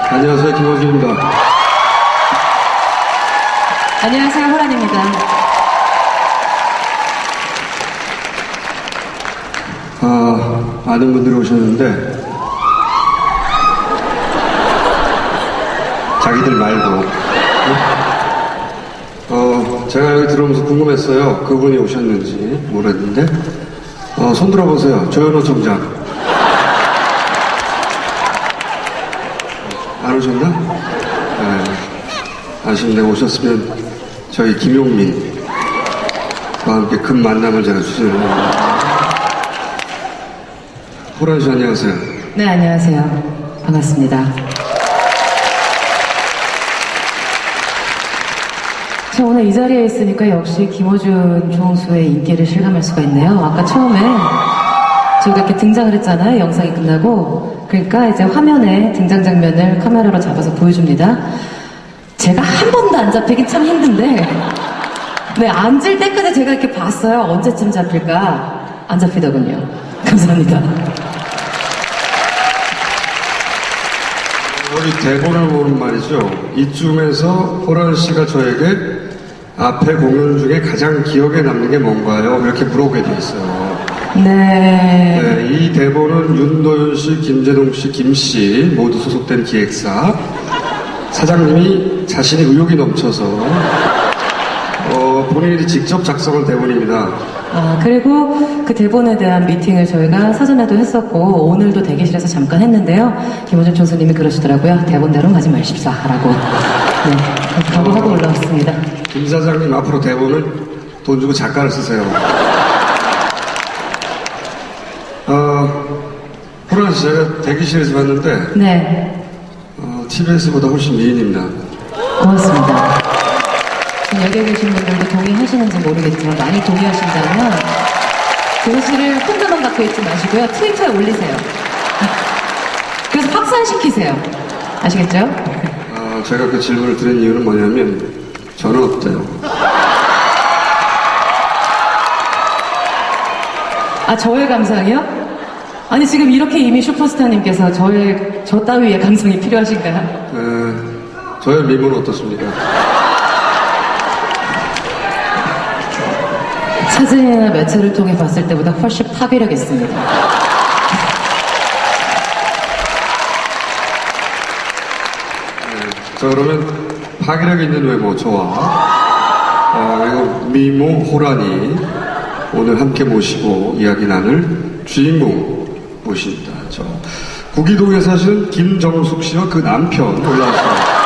안녕하세요. 김호준입니다. 안녕하세요, 호란입니다. 많은 분들이 오셨는데, 자기들 말고. 제가 여기 들어오면서 궁금했어요. 그분이 오셨는지 모르겠는데, 손 들어보세요. 조현호 총장. 안 오셨나? 네. 아쉽네. 오셨으면 저희 김용민과 함께 급 만남을 제가 주시는. 호란 씨 안녕하세요. 네, 안녕하세요. 반갑습니다. 저 오늘 이 자리에 있으니까 역시 김호준 총수의 인기를 실감할 수가 있네요. 아까 처음에 저희가 이렇게 등장을 했잖아요. 영상이 끝나고. 그러니까 이제 화면에 등장 장면을 카메라로 잡아서 보여줍니다. 제가 한 번도 안 잡히긴 참 힘든데, 네, 앉을 때까지 제가 이렇게 봤어요. 언제쯤 잡힐까? 안 잡히더군요. 감사합니다. 여기 대본을 보면 말이죠. 이쯤에서 호란 씨가 저에게 앞에 공연 중에 가장 기억에 남는 게 뭔가요? 이렇게 물어보게 돼 있어요. 네. 이 대본은 윤도현 씨, 김재동 씨, 김 씨 모두 소속된 기획사 사장님이 자신이 의욕이 넘쳐서 본인이 직접 작성한 대본입니다. 그리고 그 대본에 대한 미팅을 저희가 사전에도 했었고 오늘도 대기실에서 잠깐 했는데요. 김호준 총수님이 그러시더라고요. 대본대로 가지 마십사 라고. 네, 각오하고 올라왔습니다. 김 사장님 앞으로 대본을 돈 주고 작가를 쓰세요. 호란 씨 제가 대기실에서 봤는데 네, TBS보다 훨씬 미인입니다. 고맙습니다. 지금 여기 계신 분들도 동의하시는지 모르겠지만 많이 동의하신다면 교실을 혼자만 갖고 있지 마시고요. 트위터에 올리세요. 그래서 확산시키세요. 아시겠죠? 제가 그 질문을 드린 이유는 뭐냐면 저는 어때요? 저의 감상이요? 아니 지금 이렇게 이미 슈퍼스타님께서 저 따위의 감성이 필요하신가요? 저의 미모는 어떻습니까? 사진이나 매체를 통해 봤을 때보다 훨씬 파괴력 있습니다. 자 그러면 파괴력 있는 외모 저와 그리고 미모 호란이 오늘 함께 모시고 이야기 나눌 주인공 모십니다. 저 구기동에 사시는 김정숙 씨와 그 남편 올라왔습니다.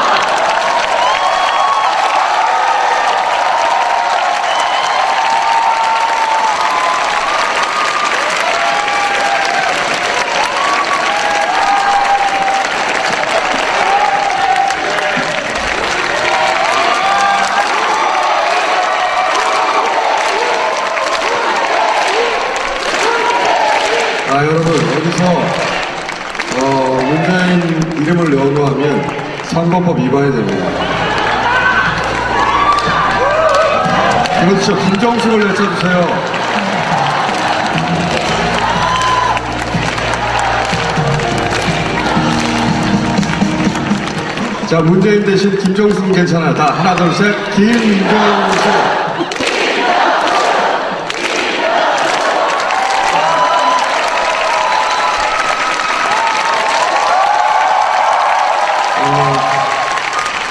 여러분, 여기서, 문재인 이름을 연호하면 선거법 위반이 됩니다. 그렇죠. 김정숙을 외쳐주세요. 자, 문재인 대신 김정숙은 괜찮아요. 다 하나, 둘, 셋. 김정숙.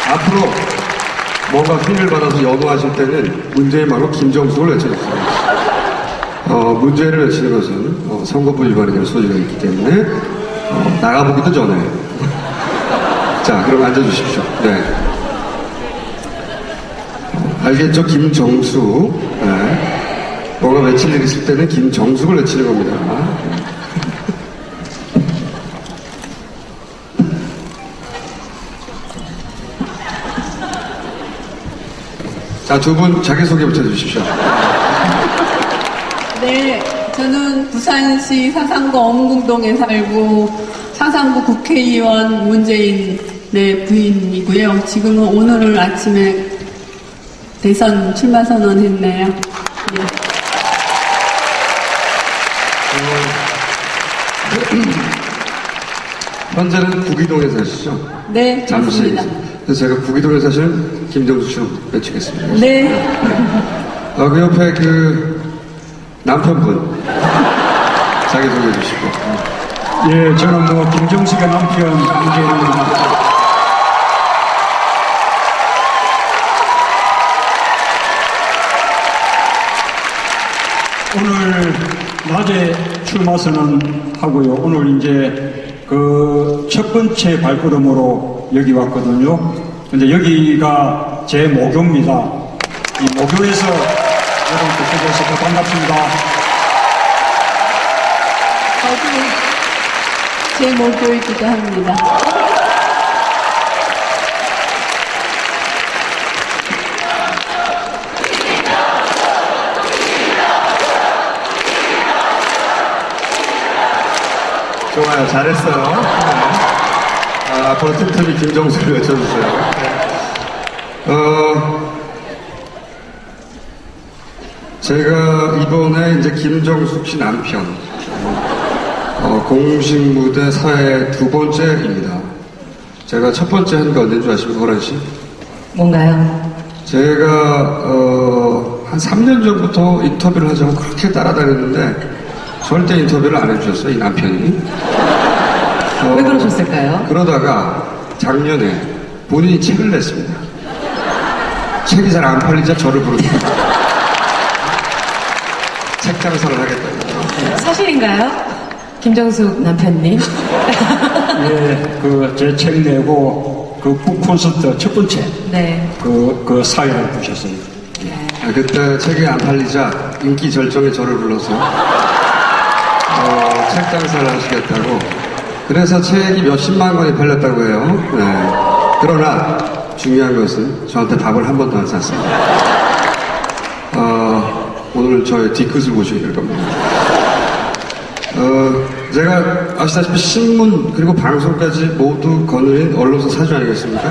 앞으로 뭔가 휘를 받아서 연호하실 때는 문재인 말고 김정숙을 외쳐주세요. 문재인을 외치는 것은 선거법 위반이 될 소지가 있기 때문에 나가보기도 전에 자 그럼 앉아주십시오. 네. 알겠죠? 김정숙. 네. 뭔가 외칠 일 있을 때는 김정숙을 외치는 겁니다. 자, 두 분 자기소개부터 해주십시오. 네, 저는 부산시 사상구 엄궁동에 살고 사상구 국회의원 문재인의 부인이고요. 지금은 오늘 아침에 대선 출마 선언했네요. 네. 현재는 구기동에 사시죠? 네, 잠시. 맞습니다. 그래서 제가 구기동에 사시는 김정숙 씨로 외치겠습니다. 네. 그 옆에 그 남편분 자기 소개해 주시고. 예, 저는 뭐 김정숙의 남편 문재인입니다. 오늘 낮에 출마 선언하고요. 오늘 이제 그 첫 번째 발걸음으로 여기 왔거든요. 근데 여기가 제 모교입니다. 이 모교에서 여러분 뵙게 더 반갑습니다. 저도 제 모교이기도 합니다. 좋아요. 잘했어요. 앞으로 틈틈이 김정수를 외쳐주세요. 제가 이번에 이제 김정숙 씨 남편, 공식 무대 사회 두 번째입니다. 제가 첫 번째 한 게 언제인 줄 아십니까, 호란 씨? 뭔가요? 제가, 한 3년 전부터 인터뷰를 하자고 그렇게 따라다녔는데, 절대 인터뷰를 안 해주셨어요, 이 남편이. 왜 그러셨을까요? 그러다가 작년에 본인이 책을 냈습니다. 책이 잘 안 팔리자 저를 부르습니다. 책 장사를 하겠다고. 사실인가요? 김정숙 남편님? 예, 그 제 책 내고 그 북콘서트 첫 번째 네. 그 사회를 보셨어요. 그때 책이 안 팔리자 인기 절정에 저를 불러서 책 장사를 하시겠다고. 그래서 책이 몇십만 권이 팔렸다고 해요. 네. 그러나 중요한 것은 저한테 밥을 한 번도 안 샀습니다. 오늘 저의 뒤끝을 보시게 될 겁니다. 제가 아시다시피 신문 그리고 방송까지 모두 거느린 언론사 사주 아니겠습니까?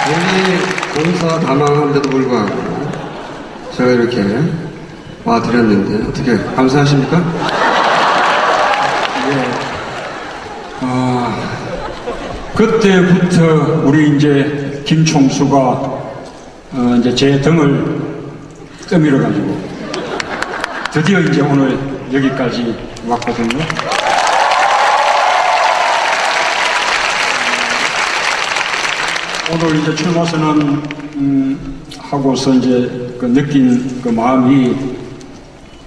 괜히 공사 다망한데도 불구하고 제가 이렇게 와드렸는데 어떻게 감사하십니까? 그때부터 우리 이제 김총수가 이제 제 등을 떠밀어 가지고 드디어 이제 오늘 여기까지 왔거든요. 오늘 이제 출마 선언 하고서 이제 그 느낀 그 마음이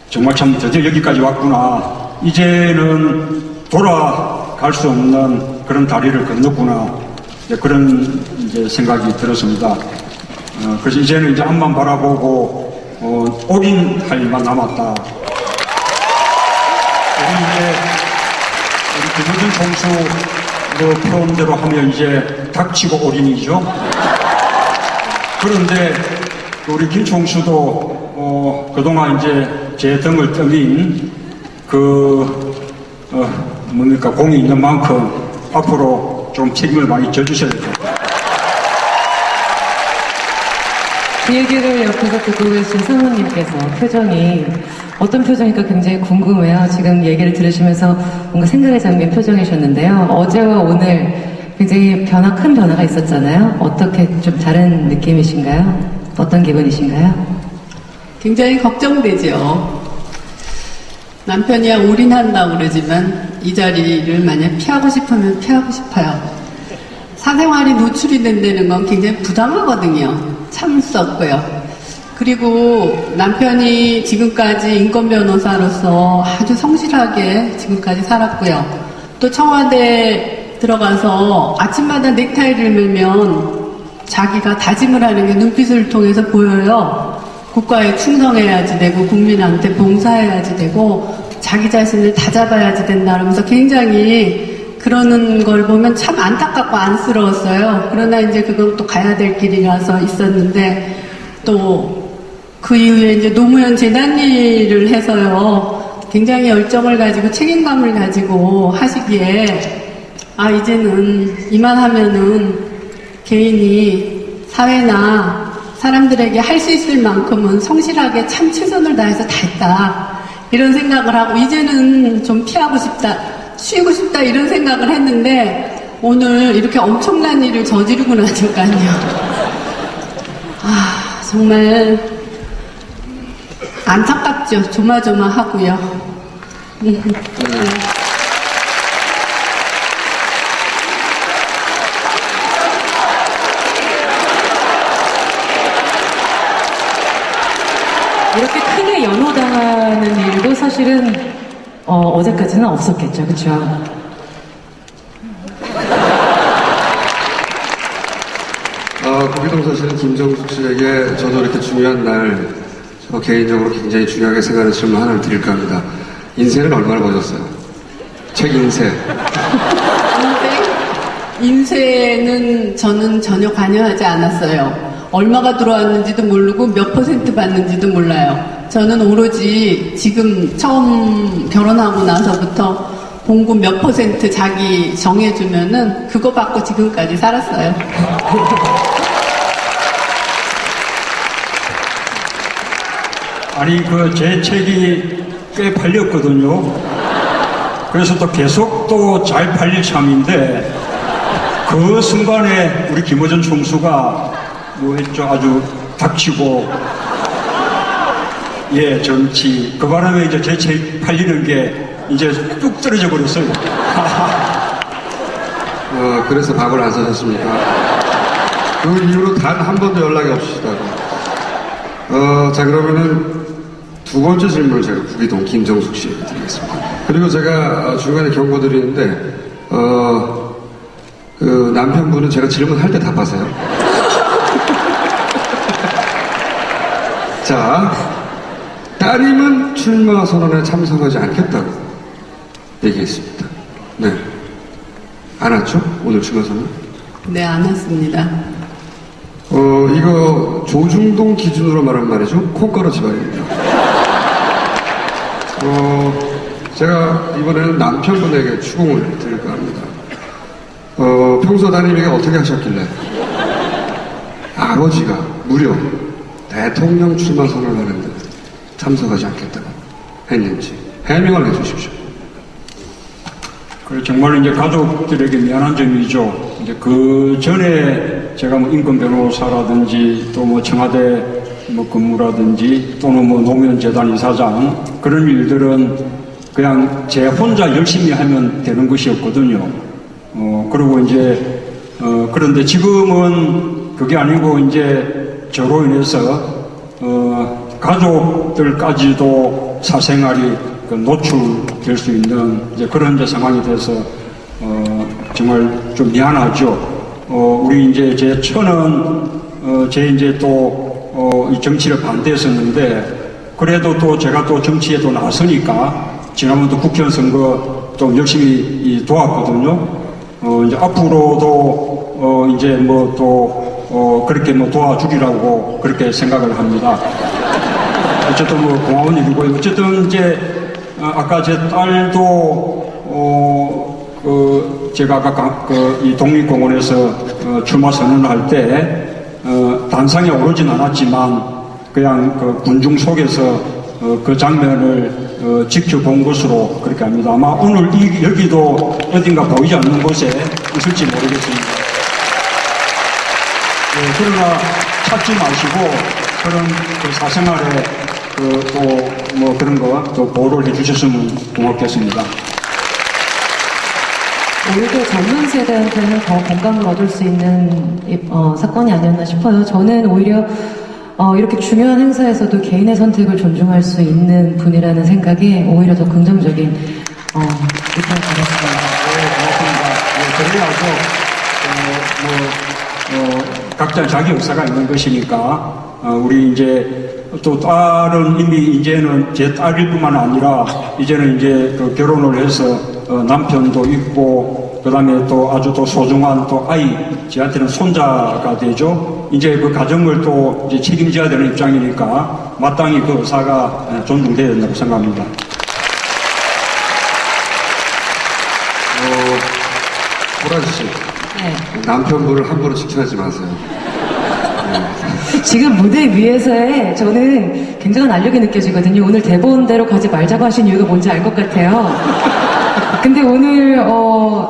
정말 참 드디어 여기까지 왔구나. 이제는 돌아갈 수 없는 그런 다리를 건넜구나. 이제 그런 이제 생각이 들었습니다. 그래서 이제는 이제 앞만 바라보고 올인할 일만 남았다. 우리 이제 우리 김우준 총수 그 프로그램대로 하면 이제 닥치고 올인이죠. 그런데 우리 김 총수도 그동안 이제 제 등을 떠민 뭡니까 공이 있는 만큼 앞으로 좀 책임을 많이 져주셔야 될 것 같아요. 그 얘기를 옆에서 듣고 계신 사모님께서 표정이 어떤 표정일까 굉장히 궁금해요. 지금 얘기를 들으시면서 뭔가 생각에 잠긴 표정이셨는데요. 어제와 오늘 굉장히 큰 변화가 있었잖아요. 어떻게 좀 다른 느낌이신가요? 어떤 기분이신가요? 굉장히 걱정되죠. 남편이야 올인한다고 그러지만 이 자리를 만약 피하고 싶으면 피하고 싶어요. 사생활이 노출이 된다는 건 굉장히 부당하거든요. 참을 수 없고요. 그리고 남편이 지금까지 인권 변호사로서 아주 성실하게 지금까지 살았고요. 또 청와대 들어가서 아침마다 넥타이를 매면 자기가 다짐을 하는 게 눈빛을 통해서 보여요. 국가에 충성해야지 되고 국민한테 봉사해야지 되고 자기 자신을 다잡아야지 된다 그러면서 굉장히 그러는 걸 보면 참 안타깝고 안쓰러웠어요. 그러나 이제 그건 또 가야 될 길이라서 있었는데 또 그 이후에 이제 노무현 재단 일을 해서요. 굉장히 열정을 가지고 책임감을 가지고 하시기에 이제는 이만하면은 개인이 사회나 사람들에게 할 수 있을 만큼은 성실하게 참 최선을 다해서 다 했다. 이런 생각을 하고 이제는 좀 피하고 싶다, 쉬고 싶다 이런 생각을 했는데 오늘 이렇게 엄청난 일을 저지르고 나니까요. 아, 정말 안타깝죠. 조마조마하고요. 이렇게 크게 연호당하는 일도 사실은 어제까지는 없었겠죠, 그렇죠? 구기동 사실은 김정숙 씨에게 저도 이렇게 중요한 날, 저 개인적으로 굉장히 중요하게 생각하는 질문 하나를 드릴까 합니다. 인쇄는 얼마나 버셨어요? 책 인쇄. 인쇄는 저는 전혀 관여하지 않았어요. 얼마가 들어왔는지도 모르고 몇 퍼센트 받는지도 몰라요. 저는 오로지 지금 처음 결혼하고 나서부터 봉급 몇 퍼센트 자기 정해주면은 그거 받고 지금까지 살았어요. 아니 그 제 책이 꽤 팔렸거든요. 그래서 또 계속 또 잘 팔릴 참인데 그 순간에 우리 김어준 총수가 뭐 했죠? 아주 닥치고 예 정치 그 바람에 이제 제 책 팔리는 게 이제 뚝 떨어져 버렸어요. 그래서 밥을 안 사셨습니까? 그 이후로 단 한 번도 연락이 없으시다가. 자, 그러면은 두 번째 질문을 제가 구기동 김정숙 씨에게 드리겠습니다. 그리고 제가 중간에 경고 드리는데, 그 남편분은 제가 질문할 때 답하세요. 자, 따님은 출마 선언에 참석하지 않겠다고 얘기했습니다. 네. 안 왔죠? 오늘 출마 선언? 네, 안 했습니다. 이거 조중동 기준으로 말하면 말이죠. 콩가루 집안입니다. 제가 이번에는 남편분에게 추궁을 드릴까 합니다. 평소 따님에게 어떻게 하셨길래 아버지가 무려 대통령 출마 선언을 하는데 참석하지 않겠다고 했는지 해명을 해주십시오. 그 정말 이제 가족들에게 미안한 점이죠. 이제 그 전에 제가 뭐 인권 변호사라든지 또 뭐 청와대 뭐 근무라든지 또는 뭐 노무현재단 이사장 그런 일들은 그냥 제 혼자 열심히 하면 되는 것이었거든요. 그리고 이제 그런데 지금은 그게 아니고 이제 저로 인해서 가족들까지도 사생활이 노출될 수 있는 이제 그런 이제 상황이 돼서 정말 좀 미안하죠. 우리 이제 제 처는 제 이제 또 이 정치를 반대했었는데 그래도 또 제가 또 정치에 또 나서니까 지난번도 국회의원 선거 좀 열심히 도왔거든요. 이제 앞으로도 이제 뭐 또 그렇게 뭐 도와주리라고 그렇게 생각을 합니다. 어쨌든 뭐 고마운 일이고요. 어쨌든 이제 아까 제 딸도 제가 아까 이 독립공원에서 출마 선언을 할 때 단상에 오르진 않았지만 그냥 그 군중 속에서 그 장면을 지켜본 것으로 그렇게 합니다. 아마 오늘 여기도 어딘가 보이지 않는 곳에 있을지 모르겠습니다. 그러나 찾지 마시고 그런 그 사생활에 또 뭐 그런 거 또 보호를 해주셨으면 고맙겠습니다. 오히려 젊은 세대한테는 더 공감을 얻을 수 있는 사건이 아니었나 싶어요. 저는 오히려 이렇게 중요한 행사에서도 개인의 선택을 존중할 수 있는 분이라는 생각에 오히려 더 긍정적인 입장을 가졌습니다. 네, 고맙습니다. 그래야죠. 각자 자기 역사가 있는 것이니까 우리 이제 또 딸은 이미 이제는 제 딸일 뿐만 아니라 이제는 이제 그 결혼을 해서 남편도 있고 그다음에 또 아주 또 소중한 또 아이 저한테는 손자가 되죠. 이제 그 가정을 또 이제 책임져야 되는 입장이니까 마땅히 그 의사가 존중돼야 된다고 생각합니다. 호란 씨, 네. 남편분을 함부로 칭찬하지 마세요. 지금 무대 위에서의 저는 굉장한 알력이 느껴지거든요. 오늘 대본대로 가지 말자고 하신 이유가 뭔지 알 것 같아요. 근데 오늘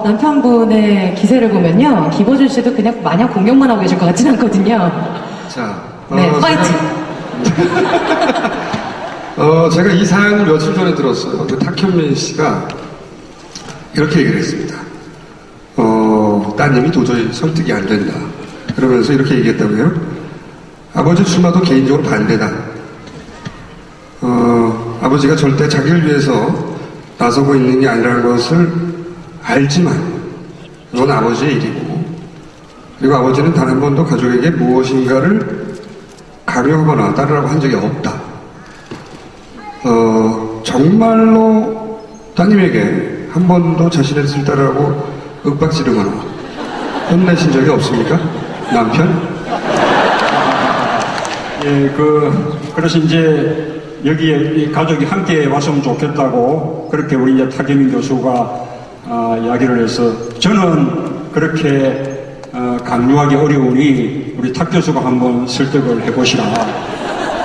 남편분의 기세를 보면요, 김호준 씨도 그냥 마냥 공격만 하고 계실 것 같진 않거든요. 자, 네, 파이팅! 제가 이 사연을 며칠 전에 들었어요. 그 탁현민 씨가 이렇게 얘기를 했습니다. 따님이 도저히 설득이 안 된다. 그러면서 이렇게 얘기했다고요. 아버지 출마도 개인적으로 반대다. 아버지가 절대 자기를 위해서 나서고 있는 게 아니라는 것을 알지만 그건 아버지의 일이고, 그리고 아버지는 단 한 번도 가족에게 무엇인가를 강요하거나 따르라고 한 적이 없다. 정말로 따님에게 한 번도 자신의 뜻을 따르라고 윽박지르거나 혼내신 적이 없습니까? 남편? 예, 그래서 이제 여기에 이 가족이 함께 왔으면 좋겠다고 그렇게 우리 이제 탁현민 교수가 이야기를 해서 저는 그렇게 강요하기 어려우니 우리 탁 교수가 한번 설득을 해보시라.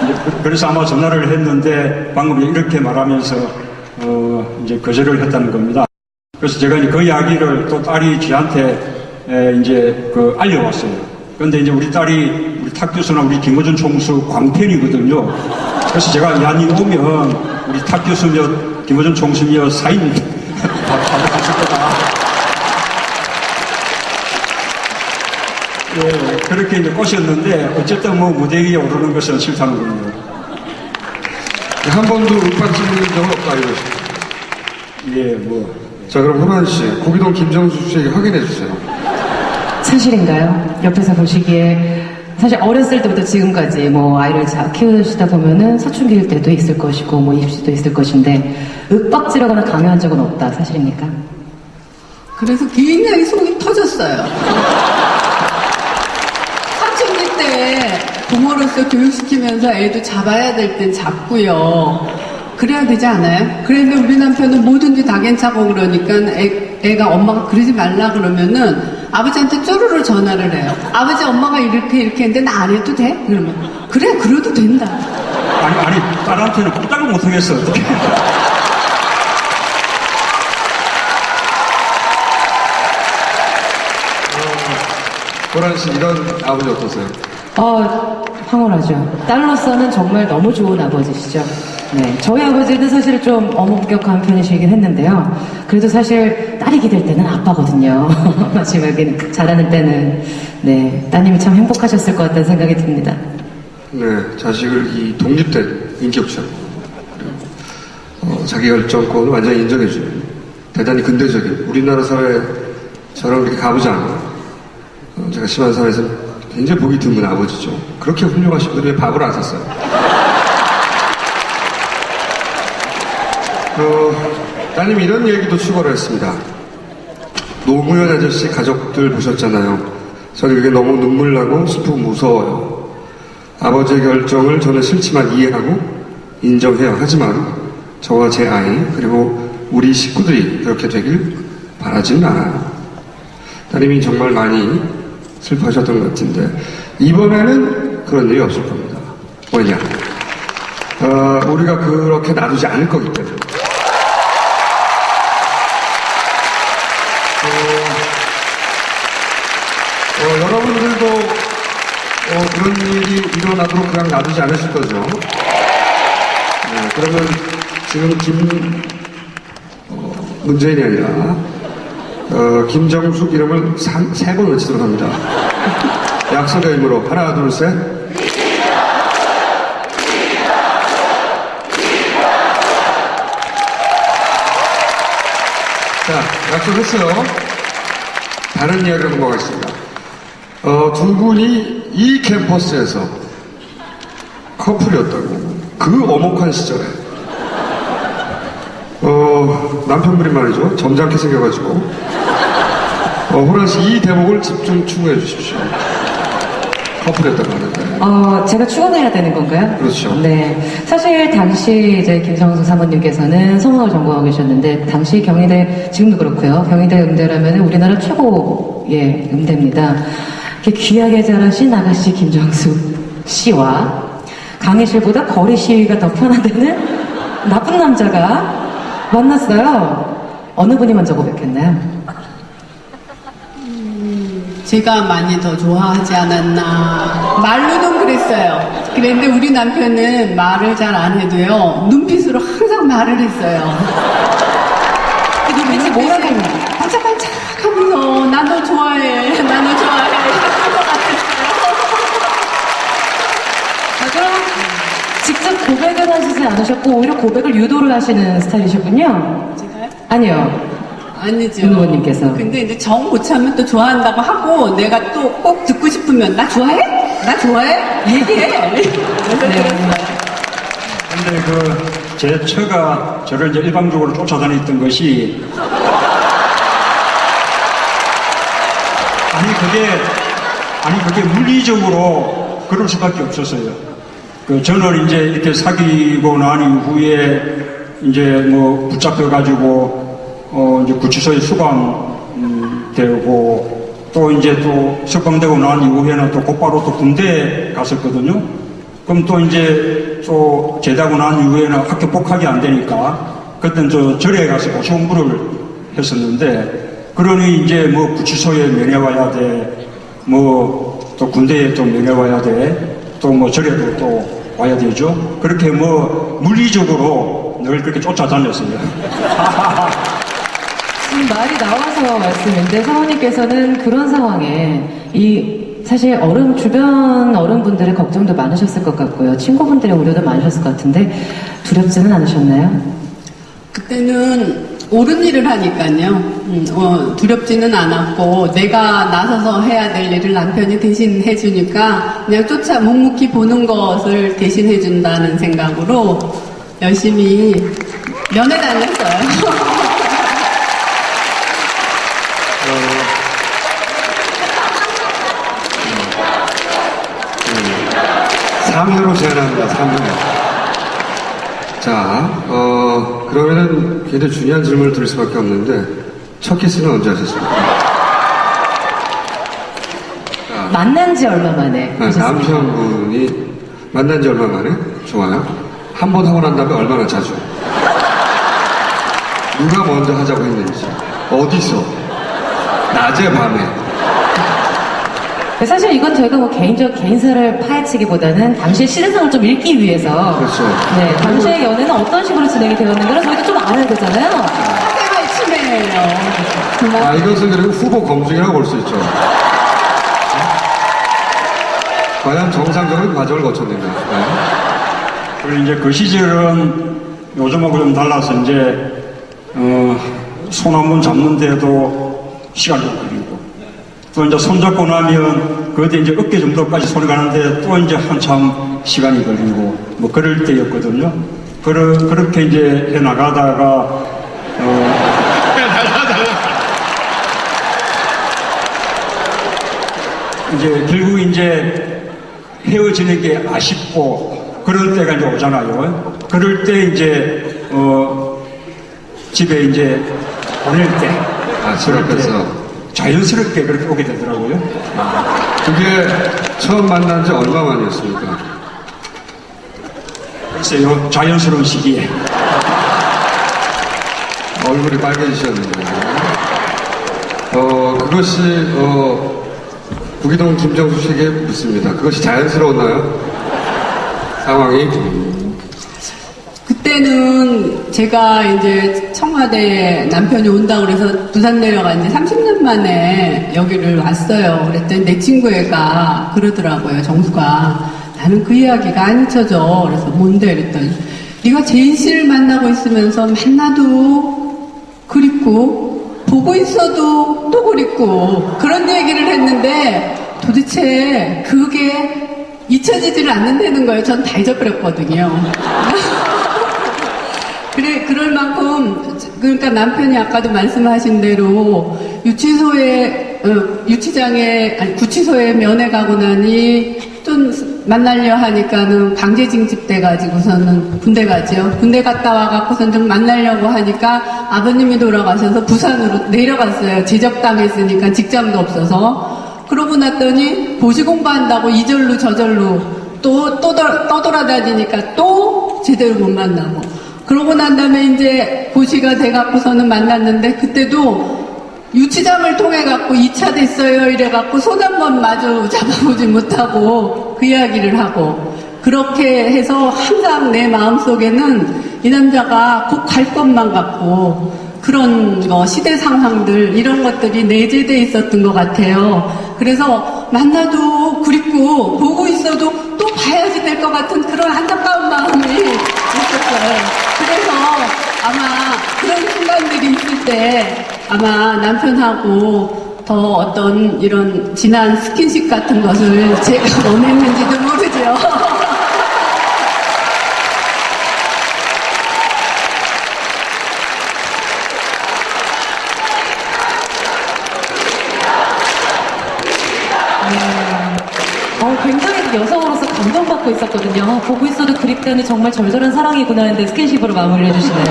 이제 그래서 아마 전화를 했는데 방금 이렇게 말하면서 이제 거절을 했다는 겁니다. 그래서 제가 이제 그 이야기를 또 딸이 지한테 이제 알려왔어요. 그런데 이제 우리 딸이 우리 탁 교수나 우리 김호준 총수 광팬이거든요. 그래서 제가 야님 오면 우리 탁 교수며 김호준 총수며 사인 받아주실 거다. 예, 그렇게 이제 꼬셨는데 어쨌든 뭐 무대 위에 오르는 것은 싫다는군요. 한 번도 윽박지르는 적은 없다 이러시죠. 예, 뭐. 자, 그럼 호란 씨, 고기동 김정수 씨에게 확인해 주세요. 사실인가요? 옆에서 보시기에 사실 어렸을 때부터 지금까지 뭐 아이를 키우시다 보면은 사춘기일 때도 있을 것이고 뭐 입시도 있을 것인데 윽박지르거나 강요한 적은 없다. 사실입니까? 그래서 굉장히 속이 터졌어요. 사춘기 때 부모로서 교육시키면서 애도 잡아야 될 땐 잡고요. 그래야 되지 않아요? 그런데 우리 남편은 뭐든지 다 괜찮고 그러니까 애가 엄마가 그러지 말라 그러면은 아버지한테 쪼르르 전화를 해요. 아버지 엄마가 이렇게 했는데 나 안 해도 돼? 그러면 그래 그래도 된다. 아니 딸한테는 꼼짝을 못하겠어. 호란 씨, 이런 아버지 어떠세요? 황홀하죠. 딸로서는 정말 너무 좋은 아버지시죠. 네, 저희 아버지는 사실 좀 엄격한 편이시긴 했는데요. 그래도 사실 딸이 기댈 때는 아빠거든요. 마지막에는 잘하는 때는. 네, 따님이 참 행복하셨을 것 같다는 생각이 듭니다. 네, 자식을 이 독립된 인격적, 자기 결정권을 완전히 인정해주는 대단히 근대적인 우리나라 사회에 저런 그렇게 가부장, 제가 심한 사회에서 굉장히 보기 드문 아버지죠. 그렇게 훌륭하신 분이 왜 밥을 안 샀어요? 따님이 이런 얘기도 추가를 했습니다. 노무현 아저씨 가족들 보셨잖아요. 저는 그게 너무 눈물 나고 슬프고 무서워요. 아버지의 결정을 저는 싫지만 이해하고 인정해요. 하지만 저와 제 아이 그리고 우리 식구들이 그렇게 되길 바라지는 않아요. 따님이 정말 많이 슬퍼하셨던 것 같은데 이번에는 그런 일이 없을 겁니다. 왜냐? 우리가 그렇게 놔두지 않을 거기 때문에. 여러분들도 그런 일이 일어나도록 그냥 놔두지 않으실 거죠. 네, 그러면 지금 문재인이 아니라 김정숙 이름을 3번 외치도록 합니다. 약속의 의무로 하나 둘 셋. 자, 약속했어요. 다른 이야기로 넘어가겠습니다. 두 분이 이 캠퍼스에서 커플이었다고. 그 엄혹한 시절에. 남편분이 말이죠. 점잖게 생겨가지고. 호란 씨, 이 대목을 집중 추구해 주십시오. 커플이었다고 하는데. 제가 추궁해야 되는 건가요? 그렇죠. 네. 사실 당시 이제 김성수 사모님께서는 성악을 전공하고 계셨는데, 당시 경희대, 지금도 그렇고요. 경희대 음대라면 우리나라 최고의 음대입니다. 이렇게 귀하게 자라신 아가씨 김정수 씨와 강의실보다 거리 시위가 더 편하다는 나쁜 남자가 만났어요. 어느 분이 먼저 고백했나요? 제가 많이 더 좋아하지 않았나. 말로는 그랬어요. 그런데 우리 남편은 말을 잘 안 해도요, 눈빛으로 항상 말을 했어요. 그 눈빛이 뭐라고? 반짝반짝 하면서, 나 너 좋아해, 나 너 좋아해. 이런 것 같았어요. 아, 그럼 직접 고백을 하시지 않으셨고 오히려 고백을 유도를 하시는 스타일이셨군요? 제가요? 아니요. 아니죠. 윤 의원님께서. 근데 이제 정 못 참으면 또 좋아한다고 하고, 내가 또 꼭 듣고 싶으면, 나 좋아해? 나 좋아해? 얘기해. 그래서 네. 그랬어요. 근데 제 처가 저를 이제 일방적으로 쫓아다녔던 것이 그게 물리적으로 그럴 수밖에 없었어요. 저는 이제 이렇게 사귀고 난 이후에 이제 뭐 붙잡혀가지고 이제 구치소에 수감되고 또 이제 또 석방되고 난 이후에는 또 곧바로 또 군대에 갔었거든요. 그럼 또 이제 또 제대하고 난 이후에는 학교 복학이 안 되니까 그때는 저 절에 가서 고시 공부를 했었는데 그러니 이제 뭐 구치소에 면회와야 돼, 뭐 또 군대에 또 면회와야 돼, 또 뭐 절에도 또 와야 되죠. 그렇게 뭐 물리적으로 늘 그렇게 쫓아다녔어요. 지금 말이 나와서 말씀인데 사모님께서는 그런 상황에 사실 주변 어른분들의 걱정도 많으셨을 것 같고요. 친구분들의 우려도 많으셨을 것 같은데 두렵지는 않으셨나요? 그때는 옳은 일을 하니까요. 두렵지는 않았고 내가 나서서 해야 될 일을 남편이 대신 해주니까 그냥 묵묵히 보는 것을 대신 해준다는 생각으로 열심히 면회 다녔어요. 3회로 제안합니다. 3회. 자, 그러면은 굉장히 중요한 질문을 드릴 수밖에 없는데 첫 키스는 언제 하셨습니까? 만난 지 얼마 만에 하셨습니까? 남편분이 만난 지 얼마 만에? 좋아요. 한 번 하고 난 다음에 얼마나 자주? 누가 먼저 하자고 했는지, 어디서, 낮에 밤에. 사실 이건 저희가 뭐 개인사를 파헤치기보다는 당시의 시대상을 좀 읽기 위해서. 그렇죠. 네, 당시의 연애는 어떤 식으로 진행이 되었는가를 저희도 좀 알아야 되잖아요. 사생활 침해예요. 정말. 이것은 그리고 후보 검증이라고 볼 수 있죠. 과연 정상적인 과정을 거쳤는가. 네. 그리고 이제 그 시절은 요즘하고 좀 달라서 이제 손 한 번 잡는데도 시간이 걸리고 또 이제 손 잡고 나면 그때 이제 어깨 정도까지 손이 가는데 또 이제 한참 시간이 걸리고 뭐 그럴 때였거든요. 그렇게 이제 해 나가다가 이제 결국 이제 헤어지는 게 아쉽고 그런 때가 이제 오잖아요. 그럴 때 이제 집에 이제 보낼 때 집 앞에서. 자연스럽게 그렇게 오게 되더라고요. 그게 처음 만난 지 얼마 만이었습니까? 글쎄요, 자연스러운 시기에. 얼굴이 빨개지셨는데. 그것이, 구기동 김정수 씨에게 묻습니다. 그것이 자연스러웠나요? 상황이? 그때는 제가 이제 청와대에 남편이 온다고 그래서 부산 내려간 지 30년 만에 여기를 왔어요. 그랬더니 내 친구 애가 그러더라고요. 정수가. 나는 그 이야기가 안 잊혀져. 그래서 뭔데? 그랬더니 네가 재인 씨를 만나고 있으면서 만나도 그립고 보고 있어도 또 그립고 그런 얘기를 했는데 도대체 그게 잊혀지지를 않는다는 거예요. 전 다 잊어버렸거든요. 그럴 만큼, 그러니까 남편이 아까도 말씀하신 대로 구치소에 면회 가고 나니 좀 만나려 하니까는 강제 징집돼가지고서는 군대 가죠. 군대 갔다 와갖고선 좀 만나려고 하니까 아버님이 돌아가셔서 부산으로 내려갔어요. 제적당했으니까 직장도 없어서. 그러고 났더니 고시 공부한다고 이절로 저절로 떠돌아다니니까 또 제대로 못 만나고. 그러고 난 다음에 이제 고시가 돼갖고서는 만났는데, 그때도 유치장을 통해갖고 2차 됐어요 이래갖고 손 한 번 마주 잡아보지 못하고 그 이야기를 하고, 그렇게 해서 항상 내 마음속에는 이 남자가 꼭 갈 것만 같고, 그런 거, 시대 상황들, 이런 것들이 내재돼 있었던 것 같아요. 그래서 만나도 그립고, 보고 있어도 또 봐야지 될 것 같은 그런 안타까운 마음이 있었어요. 그래서 아마 그런 순간들이 있을 때, 아마 남편하고 더 어떤 이런 진한 스킨십 같은 것을 제가 원했는지도 모르죠. 굉장히 여성으로서 감동받고 있었거든요. 보고 있어도 그립다니 정말 절절한 사랑이구나 했는데 스킨십으로 마무리를 해주시네요.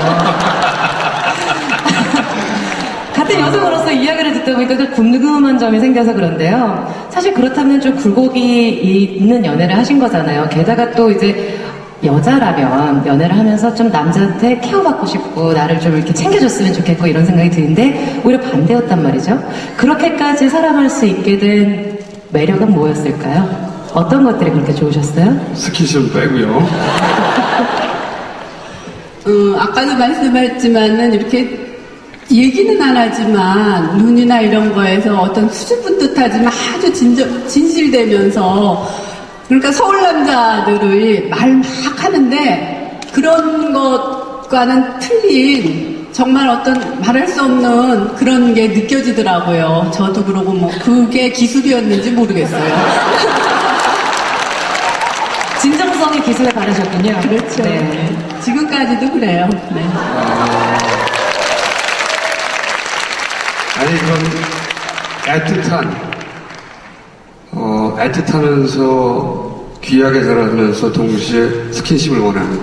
같은 여성으로서 이야기를 듣다 보니까 좀 궁금한 점이 생겨서 그런데요. 사실 그렇다면 좀 굴곡이 있는 연애를 하신 거잖아요. 게다가 또 이제 여자라면 연애를 하면서 좀 남자한테 케어받고 싶고 나를 좀 이렇게 챙겨줬으면 좋겠고 이런 생각이 드는데 오히려 반대였단 말이죠. 그렇게까지 사랑할 수 있게 된 매력은 뭐였을까요? 어떤 것들이 그렇게 좋으셨어요? 스킨십은 빼고요. 아까도 말씀했지만은 이렇게 얘기는 안 하지만 눈이나 이런 거에서 어떤 수줍은 듯하지만 아주 진실되면서, 그러니까 서울 남자들의 말 막 하는데 그런 것과는 틀린 정말 어떤 말할 수 없는 그런 게 느껴지더라고요. 저도 그러고 뭐 그게 기술이었는지 모르겠어요. 진정성이 기술에 바르셨군요. 그렇죠. 네. 지금까지도 그래요. 네. 아니, 그럼 애틋하면서 귀하게 자라면서 동시에 스킨십을 원하는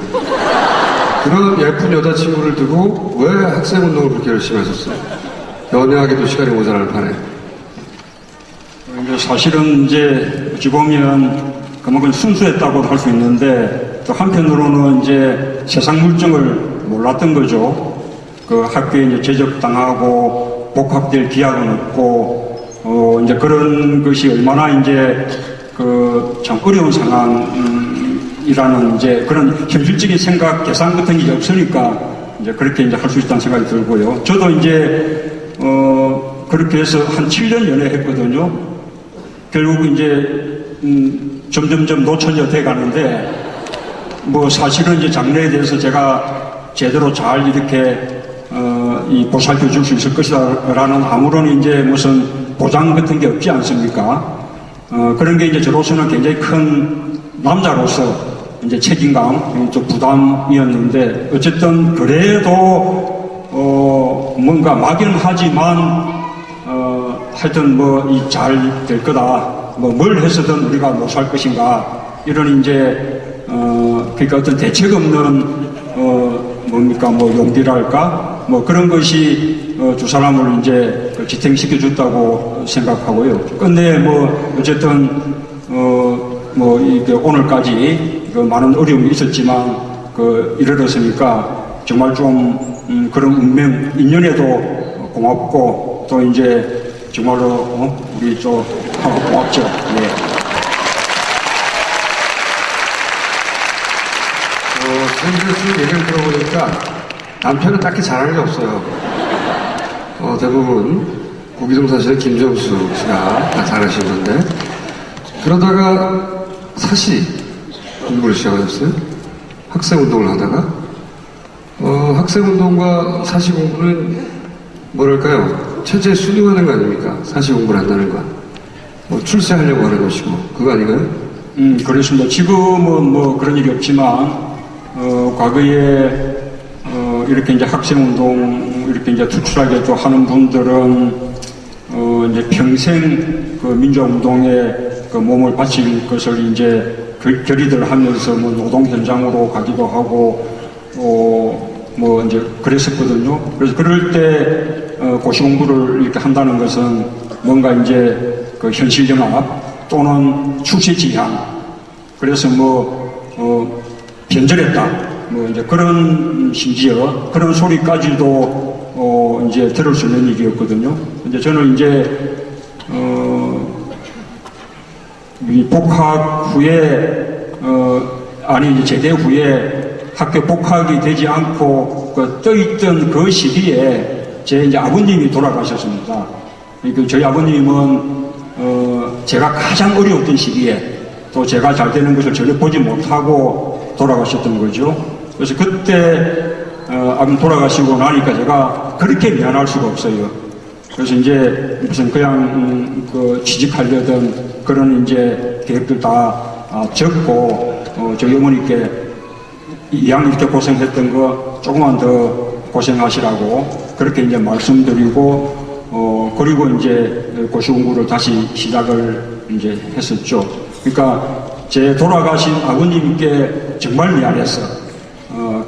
그런 예쁜 여자친구를 두고 왜 학생운동을 그렇게 열심히 하셨어요? 연애하기도 시간이 모자랄 판에. 사실은 이제 어찌 보면 그만큼 순수했다고도 할 수 있는데, 또 한편으로는 이제 세상 물정을 몰랐던 거죠. 그 학교에 이제 제적당하고 복학될 기약은 없고, 이제 그런 것이 얼마나 이제 그 참 어려운 상황이라는 이제 그런 현실적인 생각, 계산 같은 게 없으니까 이제 그렇게 이제 할 수 있다는 생각이 들고요. 저도 이제, 그렇게 해서 한 7년 연애했거든요. 결국 이제, 점점점 노처녀 돼 가는데, 뭐 사실은 이제 장래에 대해서 제가 제대로 잘 이렇게 이 보살펴 줄 수 있을 것이다라는 아무런 이제 무슨 보장 같은 게 없지 않습니까? 그런 게 이제 저로서는 굉장히 큰 남자로서 이제 책임감, 좀 부담이었는데, 어쨌든 그래도 뭔가 막연하지만 하여튼 뭐 이 잘 될 거다. 뭐 뭘 해서든 우리가 못 살 것인가, 이런 이제 그러니까 어떤 대책 없는 뭡니까 뭐 용기랄까 뭐 그런 것이 두 사람을 이제 지탱시켜 줬다고 생각하고요. 근데 뭐 어쨌든 뭐 이게 오늘까지 그 많은 어려움이 있었지만 그 이르렀으니까 정말 좀 그런 운명 인연에도 고맙고, 또 이제 정말로 우리 좀 고맙죠. 네. 선생님 얘기를 들어보니까 남편은 딱히 잘하는 게 없어요. 대부분 고기동 사시는 김정수 씨가 다 잘하시는데, 그러다가 사시 공부를 시작하셨어요. 학생운동을 하다가 학생운동과 사시 공부는 뭐랄까요, 체제에 순응하는 거 아닙니까? 사시 공부를 한다는 건 출세하려고 하는 것이고, 그거 아닌가요? 그렇습니다. 지금은 뭐 그런 일이 없지만 과거에 이렇게 이제 학생운동 이렇게 이제 투출하게 또 하는 분들은 이제 평생 그 민주화운동에 그 몸을 바칠 것을 이제 결의를 하면서 뭐 노동 현장으로 가기도 하고 뭐 이제 그랬었거든요. 그래서 그럴 때 고시 공부를 이렇게 한다는 것은 뭔가 이제 그 현실 영합 또는 출세 지향, 그래서 변절했다. 이제 그런, 심지어 그런 소리까지도, 이제 들을 수 있는 일이었거든요. 근데 저는 이제, 이 복학 후에, 이제 제대 후에 학교 복학이 되지 않고, 떠있던 그 시기에 제 이제 아버님이 돌아가셨습니다. 저희 아버님은, 제가 가장 어려웠던 시기에 또 제가 잘 되는 것을 전혀 보지 못하고 돌아가셨던 거죠. 그래서 그때 아버님 돌아가시고 나니까 제가 그렇게 미안할 수가 없어요. 그래서 이제 무슨 그냥 취직하려던 그런 이제 계획들 다 적고 저희 어머니께 이왕 이렇게 고생했던 거 조금만 더 고생하시라고 그렇게 이제 말씀드리고 그리고 이제 고시 공부를 다시 시작을 이제 했었죠. 그러니까 제 돌아가신 아버님께 정말 미안했어.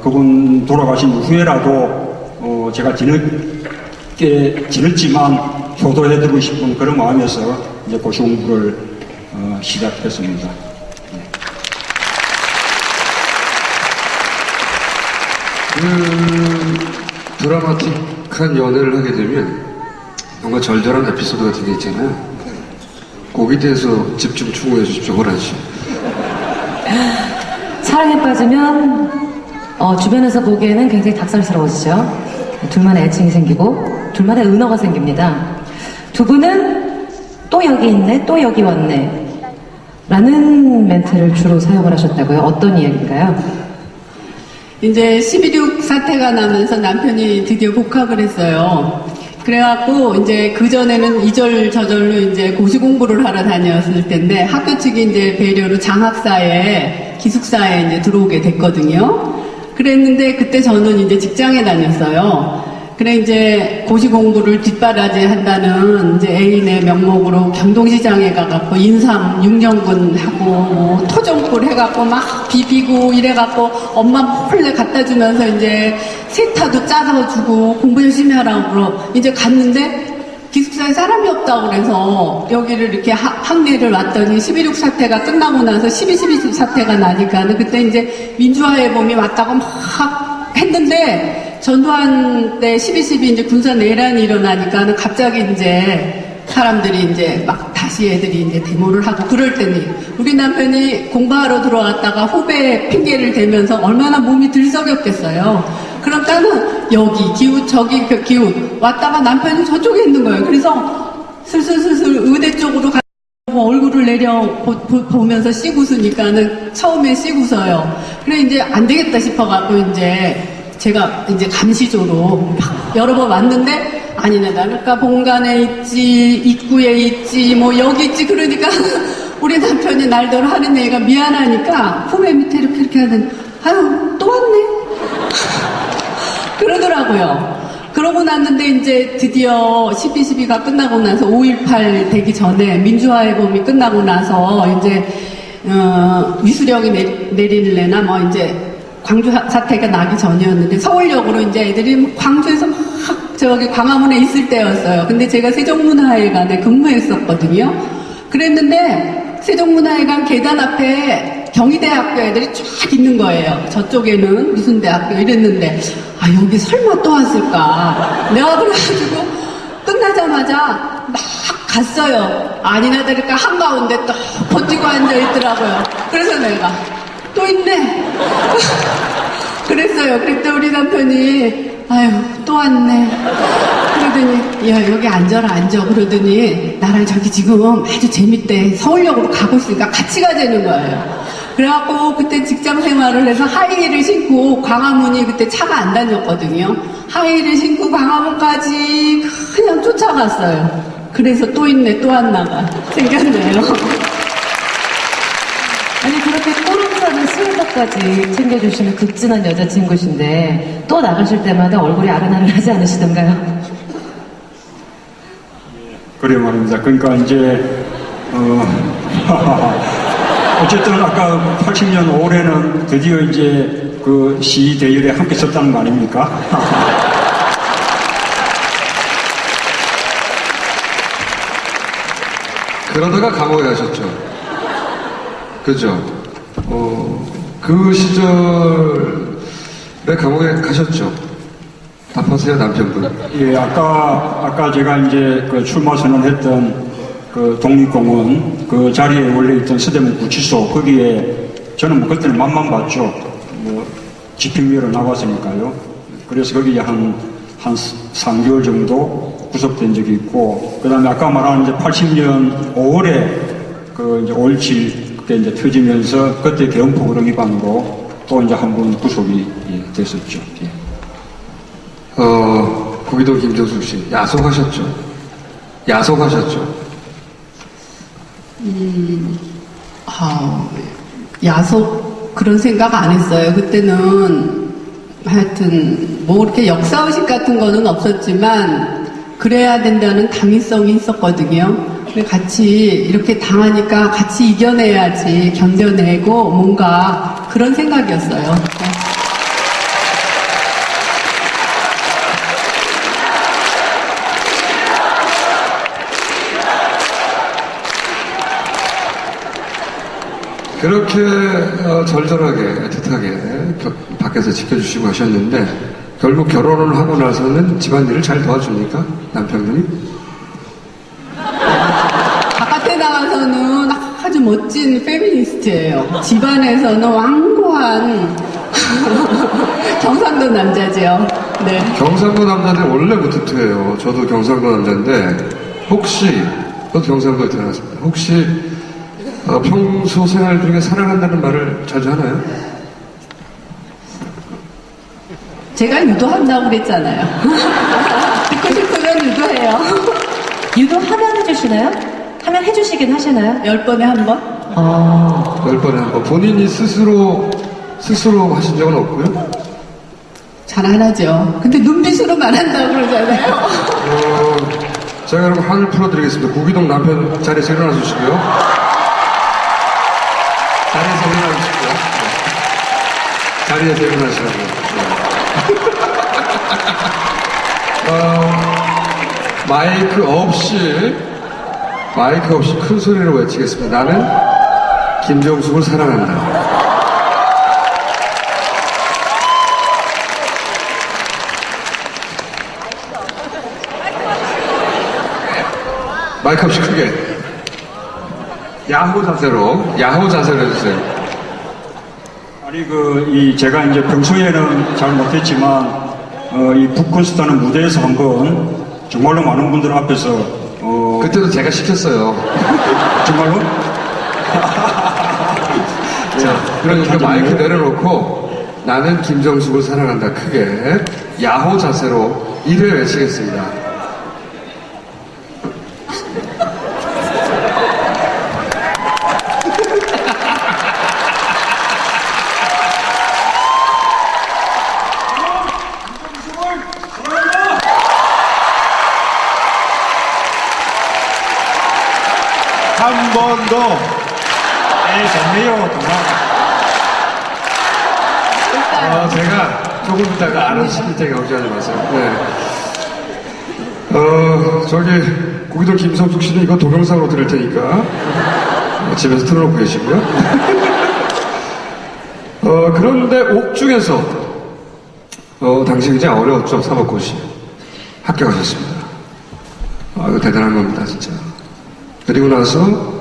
그분 돌아가신 후에라도 제가 뒤늦지만 효도해드리고 싶은 그런 마음에서 이제 고시 공부를 시작했습니다. 드라마틱한 연애를 하게 되면 뭔가 절절한 에피소드 같은 게 있잖아요. 거기에 대해서 집중 추구해 주십시오, 호란 씨. 사랑에 빠지면 주변에서 보기에는 굉장히 닭살스러워지죠. 둘만의 애칭이 생기고 둘만의 은어가 생깁니다. 두 분은 또 여기 있네, 또 여기 왔네 라는 멘트를 주로 사용을 하셨다고요. 어떤 이야기인가요? 이제 11.6 사태가 나면서 남편이 드디어 복학을 했어요. 그래갖고 이제 그전에는 이절저절로 이제 고시 공부를 하러 다녔을 텐데 학교 측이 이제 배려로 장학사에 기숙사에 이제 들어오게 됐거든요. 그랬는데 그때 저는 이제 직장에 다녔어요. 그래 이제 고시 공부를 뒷바라지 한다는 이제 애인의 명목으로 경동시장에 가갖고 인삼 6년근 하고 뭐 토종꿀 해갖고 막 비비고 이래갖고 엄마 몰래 갖다 주면서 이제 세타도 짜서 주고 공부 열심히 하라고 이제 갔는데 기숙사에 사람이 없다고 그래서 여기를 이렇게 학내를 왔더니 11.6 사태가 끝나고 나서 12.12 사태가 나니까는 그때 이제 민주화해봄이 왔다고 막 했는데 전두환 때 12.12 이제 군사 내란이 일어나니까는 갑자기 이제 사람들이 이제 막 다시 애들이 이제 데모를 하고 그럴 때니 우리 남편이 공부하러 들어왔다가 후배 핑계를 대면서 얼마나 몸이 들썩였겠어요. 그럼 나는 여기 기웃 저기 기웃 왔다가 남편이 저쪽에 있는 거예요. 그래서 슬슬슬슬 의대 쪽으로 가고 얼굴을 보면서 씩 웃으니까는 처음에 씩 웃어요. 그래 이제 안 되겠다 싶어갖고 이제 제가 이제 감시조로 여러 번 왔는데 아니네 나를까 본관에 있지 입구에 있지 뭐 여기 있지 그러니까 우리 남편이 날더러 하는 얘기가 미안하니까 후배 밑에 이렇게 하더니 아유 또 왔네 그러더라고요. 그러고 났는데 이제 드디어 12.12가 끝나고 나서 5.18 되기 전에 민주화해봄이 끝나고 나서 이제 위수령이 내릴래나 뭐 이제 광주 사태가 나기 전이었는데 서울역으로 이제 애들이 광주에서 막 저기 광화문에 있을 때였어요. 근데 제가 세종문화회관에 근무했었거든요. 그랬는데 세종문화회관 계단 앞에 경희대학교 애들이 쫙 있는 거예요. 저쪽에는 무슨 대학교 이랬는데 아 여기 설마 또 왔을까. 내가 그래가지고 끝나자마자 막 갔어요. 아니나 다를까 한가운데 또 버티고 앉아있더라고요. 그래서 내가 또 있네. 그랬어요. 그랬더니 우리 남편이 아유 또 왔네. 그러더니 야 여기 앉아라 앉아. 그러더니 나랑 저기 지금 아주 재밌대. 서울역으로 가고 있으니까 같이 가자는 거예요. 그래갖고 그때 직장 생활을 해서 하이힐을 신고 광화문이 그때 차가 안 다녔거든요. 하이힐을 신고 광화문까지 그냥 쫓아갔어요. 그래서 또 있네 또 왔나가 생겼네요. 아니 그렇게 꼬름사는 스웨터까지 챙겨주시는 극진한 여자친구신데 또 나가실 때마다 얼굴이 아른아른하지 않으시던가요? 그래 말입니다. 그러니까 이제 어쨌든 아까 80년 올해는 드디어 이제 그 시 대열에 함께 썼다는 거 아닙니까? 그러다가 감옥에 가셨죠. 그죠? 그 시절에 감옥에 가셨죠? 답하세요, 남편분. 예, 아까 제가 이제 그 출마 선언했던 그 독립공원 그 자리에 원래 있던 서대문 구치소 거기에 저는 뭐 그때는 맛만 봤죠. 뭐 집행유예로 나왔으니까요. 그래서 거기에 한 3개월 정도 구속된 적이 있고, 그 다음에 아까 말한 이제 80년 5월에 그 이제 5.17 그때 이제 터지면서 그때 개헌포고령 위반으로 또 이제 한 번 구속이 됐었죠. 예. 거기도 김정숙 씨, 야속하셨죠? 야속하셨죠? 야속 그런 생각 안 했어요. 그때는 하여튼 뭐 그렇게 역사의식 같은 거는 없었지만 그래야 된다는 당위성이 있었거든요. 근데 같이 이렇게 당하니까 같이 이겨내야지, 견뎌내고 뭔가 그런 생각이었어요. 그렇게 절절하게, 애틋하게 밖에서 지켜주시고 하셨는데, 결국 결혼을 하고 나서는 집안일을 잘 도와줍니까? 남편분이? 바깥에 나가서는 아주 멋진 페미니스트예요. 집안에서는 완고한 경상도 남자죠. 네. 경상도 남자들 원래 무투투해요. 저도 경상도 남자인데, 혹시, 저도 경상도에 태어났습니다. 혹시, 평소 생활 중에 사랑한다는 말을 자주 하나요? 제가 유도한다고 그랬잖아요. 듣고 싶으면 유도해요. 유도하면 해주시나요? 하면 해주시긴 하시나요? 10번에 한 번? 10번에 한 번. 본인이 스스로 하신 적은 없고요. 잘 안 하죠. 근데 눈빛으로 말한다고 그러잖아요. 제가 여러분 한을 풀어드리겠습니다. 구기동 남편 자리에서 일어나 주시고요. 자리에서 일어나 주시고요. 자리에서 일어나시라고요. 마이크 없이 큰 소리로 외치겠습니다. 나는 김정숙을 사랑한다. 마이크 없이 크게. 야호 자세로 해주세요. 아니 제가 이제 평소에는 잘 못했지만 이 북콘서트하는 무대에서 한번 정말로 많은 분들 앞에서 그때도 제가 시켰어요. 정말로? 자, 그러니까 마이크 내려놓고 나는 김정숙을 사랑한다 크게 야호 자세로 1회 외치겠습니다. 한 번 더. 좋네요, 정말. 제가 조금 있다가 알아서 시킬 테니까 걱정하지 마세요. 네. 저기 고기동 김성숙 씨는 이거 동영상으로 들을 테니까 집에서 틀어놓고 계시고요. 그런데 옥중에서 당시 굉장히 어려웠죠. 사법고시 합격하셨습니다. 이거 대단한 겁니다, 진짜. 그리고 나서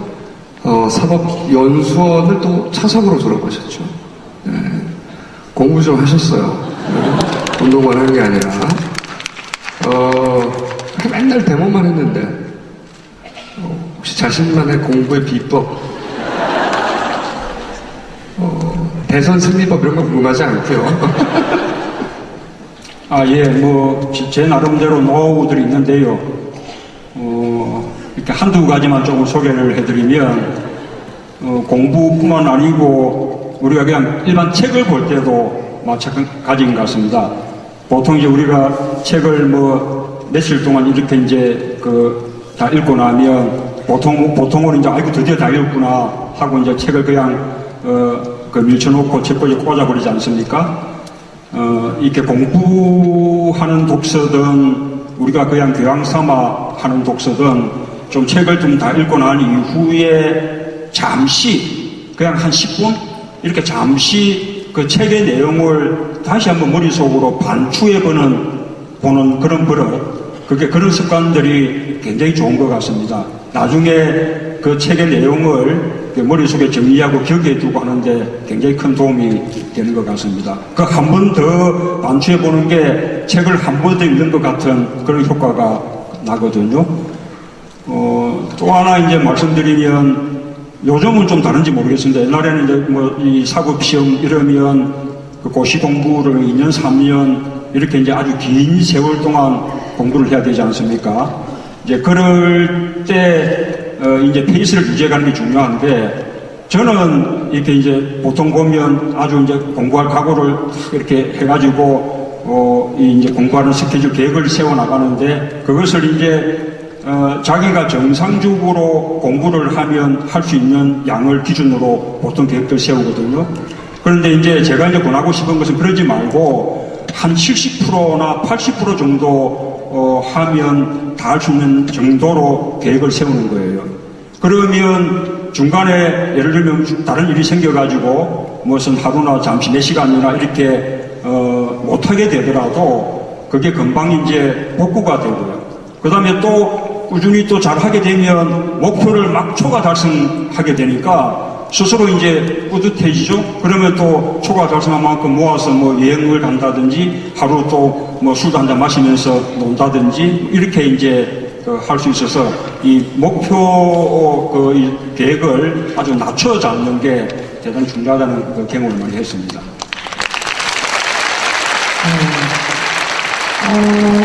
사법연수원을 또 차석으로 졸업하셨죠. 네. 공부 좀 하셨어요. 네. 운동만 하는 게 아니라 그렇게 맨날 데모만 했는데 혹시 자신만의 공부의 비법 대선 승리법 이런 거 궁금하지 않고요. 제 나름대로 노하우들이 있는데요. 이렇게 한두 가지만 조금 소개를 해드리면, 공부뿐만 아니고, 우리가 그냥 일반 책을 볼 때도 마찬가지인 것 같습니다. 보통 이제 우리가 책을 며칠 동안 이렇게 이제 다 읽고 나면, 보통은 이제 아이고 드디어 다 읽었구나 하고 이제 책을 그냥, 밀쳐놓고 책꽂이 꽂아버리지 않습니까? 이렇게 공부하는 독서든, 우리가 그냥 교양 삼아 하는 독서든, 좀 책을 좀 다 읽고 난 이후에 잠시 그냥 한 10분 이렇게 잠시 그 책의 내용을 다시 한번 머릿속으로 보는 그런 버릇, 그런 습관들이 굉장히 좋은 것 같습니다. 나중에 그 책의 내용을 머릿속에 정리하고 기억해 두고 하는데 굉장히 큰 도움이 되는 것 같습니다. 그 한 번 더 반추해 보는 게 책을 한 번 더 읽는 것 같은 그런 효과가 나거든요. 또 하나 이제 말씀드리면 요즘은 좀 다른지 모르겠습니다. 옛날에는 이제 뭐 이 사법시험 이러면 그 고시 공부를 2년, 3년 이렇게 이제 아주 긴 세월 동안 공부를 해야 되지 않습니까? 이제 그럴 때 이제 페이스를 유지해가는 게 중요한데 저는 이렇게 이제 보통 보면 아주 이제 공부할 각오를 이렇게 해가지고 이제 공부하는 스케줄 계획을 세워 나가는데 그것을 이제 자기가 정상적으로 공부를 하면 할 수 있는 양을 기준으로 보통 계획들 세우거든요. 그런데 이제 제가 이제 권하고 싶은 것은 그러지 말고 한 70%나 80% 정도 하면 다 할 수 있는 정도로 계획을 세우는 거예요. 그러면 중간에 예를 들면 다른 일이 생겨가지고 무슨 하루나 잠시 몇 시간이나 이렇게 못하게 되더라도 그게 금방 이제 복구가 되고요. 그 다음에 또 꾸준히 또 잘하게 되면 목표를 막 초과 달성하게 되니까 스스로 이제 뿌듯해지죠. 그러면 또 초과 달성한 만큼 모아서 뭐 여행을 간다든지 하루 또 뭐 술도 한잔 마시면서 논다든지 이렇게 이제 할 수 있어서 이 목표 이 계획을 아주 낮춰 잡는 게 대단히 중요하다는 그 경험을 많이 했습니다.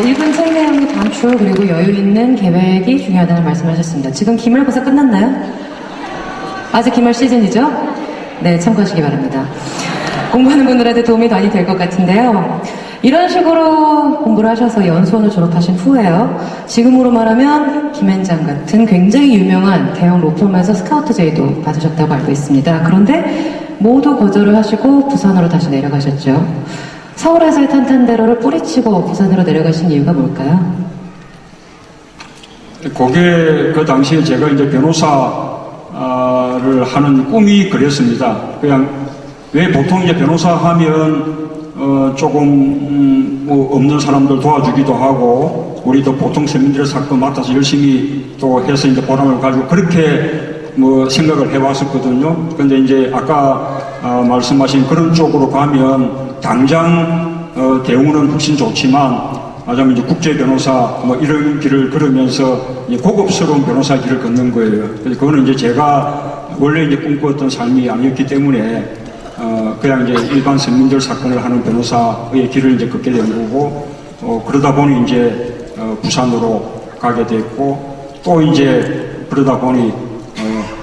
읽은 책 내용의 단축 그리고 여유 있는 계획이 중요하다는 말씀하셨습니다. 지금 기말고사 끝났나요? 아직 기말 시즌이죠? 네, 참고하시기 바랍니다. 공부하는 분들한테 도움이 많이 될 것 같은데요. 이런 식으로 공부를 하셔서 연수원을 졸업하신 후에요. 지금으로 말하면 김앤장 같은 굉장히 유명한 대형 로펌에서 스카우트 제의도 받으셨다고 알고 있습니다. 그런데 모두 거절을 하시고 부산으로 다시 내려가셨죠. 서울에서의 탄탄대로를 뿌리치고 부산으로 내려가신 이유가 뭘까요? 그게 그 당시에 제가 이제 변호사를 하는 꿈이 그랬습니다. 그냥 왜 보통 이제 변호사 하면 조금 뭐 없는 사람들 도와주기도 하고 우리도 보통 시민들의 사건 맡아서 열심히 또 해서 이제 보람을 가지고 그렇게 뭐 생각을 해왔었거든요. 근데 이제 아까 말씀하신 그런 쪽으로 가면 당장 대우는 훨씬 좋지만 하자면 이제 국제 변호사 뭐 이런 길을 걸으면서 이제 고급스러운 변호사 길을 걷는 거예요. 그래서 그거는 이제 제가 원래 이제 꿈꾸었던 삶이 아니었기 때문에 그냥 이제 일반 시민들 사건을 하는 변호사의 길을 이제 걷게 된 거고 그러다 보니 이제 부산으로 가게 됐고 또 이제 그러다 보니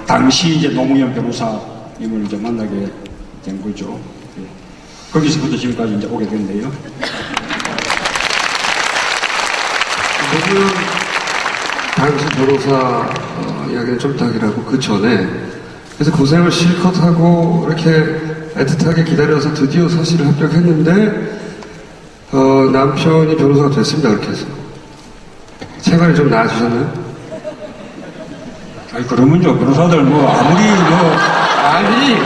당시 이제 노무현 변호사님을 이제 만나게 된 거죠. 거기서부터 지금까지 이제 오게 됐네요. 저는 당시 변호사 이야기는 좀 딱이라고 그 전에 그래서 고생을 실컷 하고 이렇게 애틋하게 기다려서 드디어 사실을 합격했는데 남편이 변호사가 됐습니다. 그렇게 해서 생활이 좀 나아지셨나요? 아니 그러면요 변호사들 뭐 아무리 뭐 아니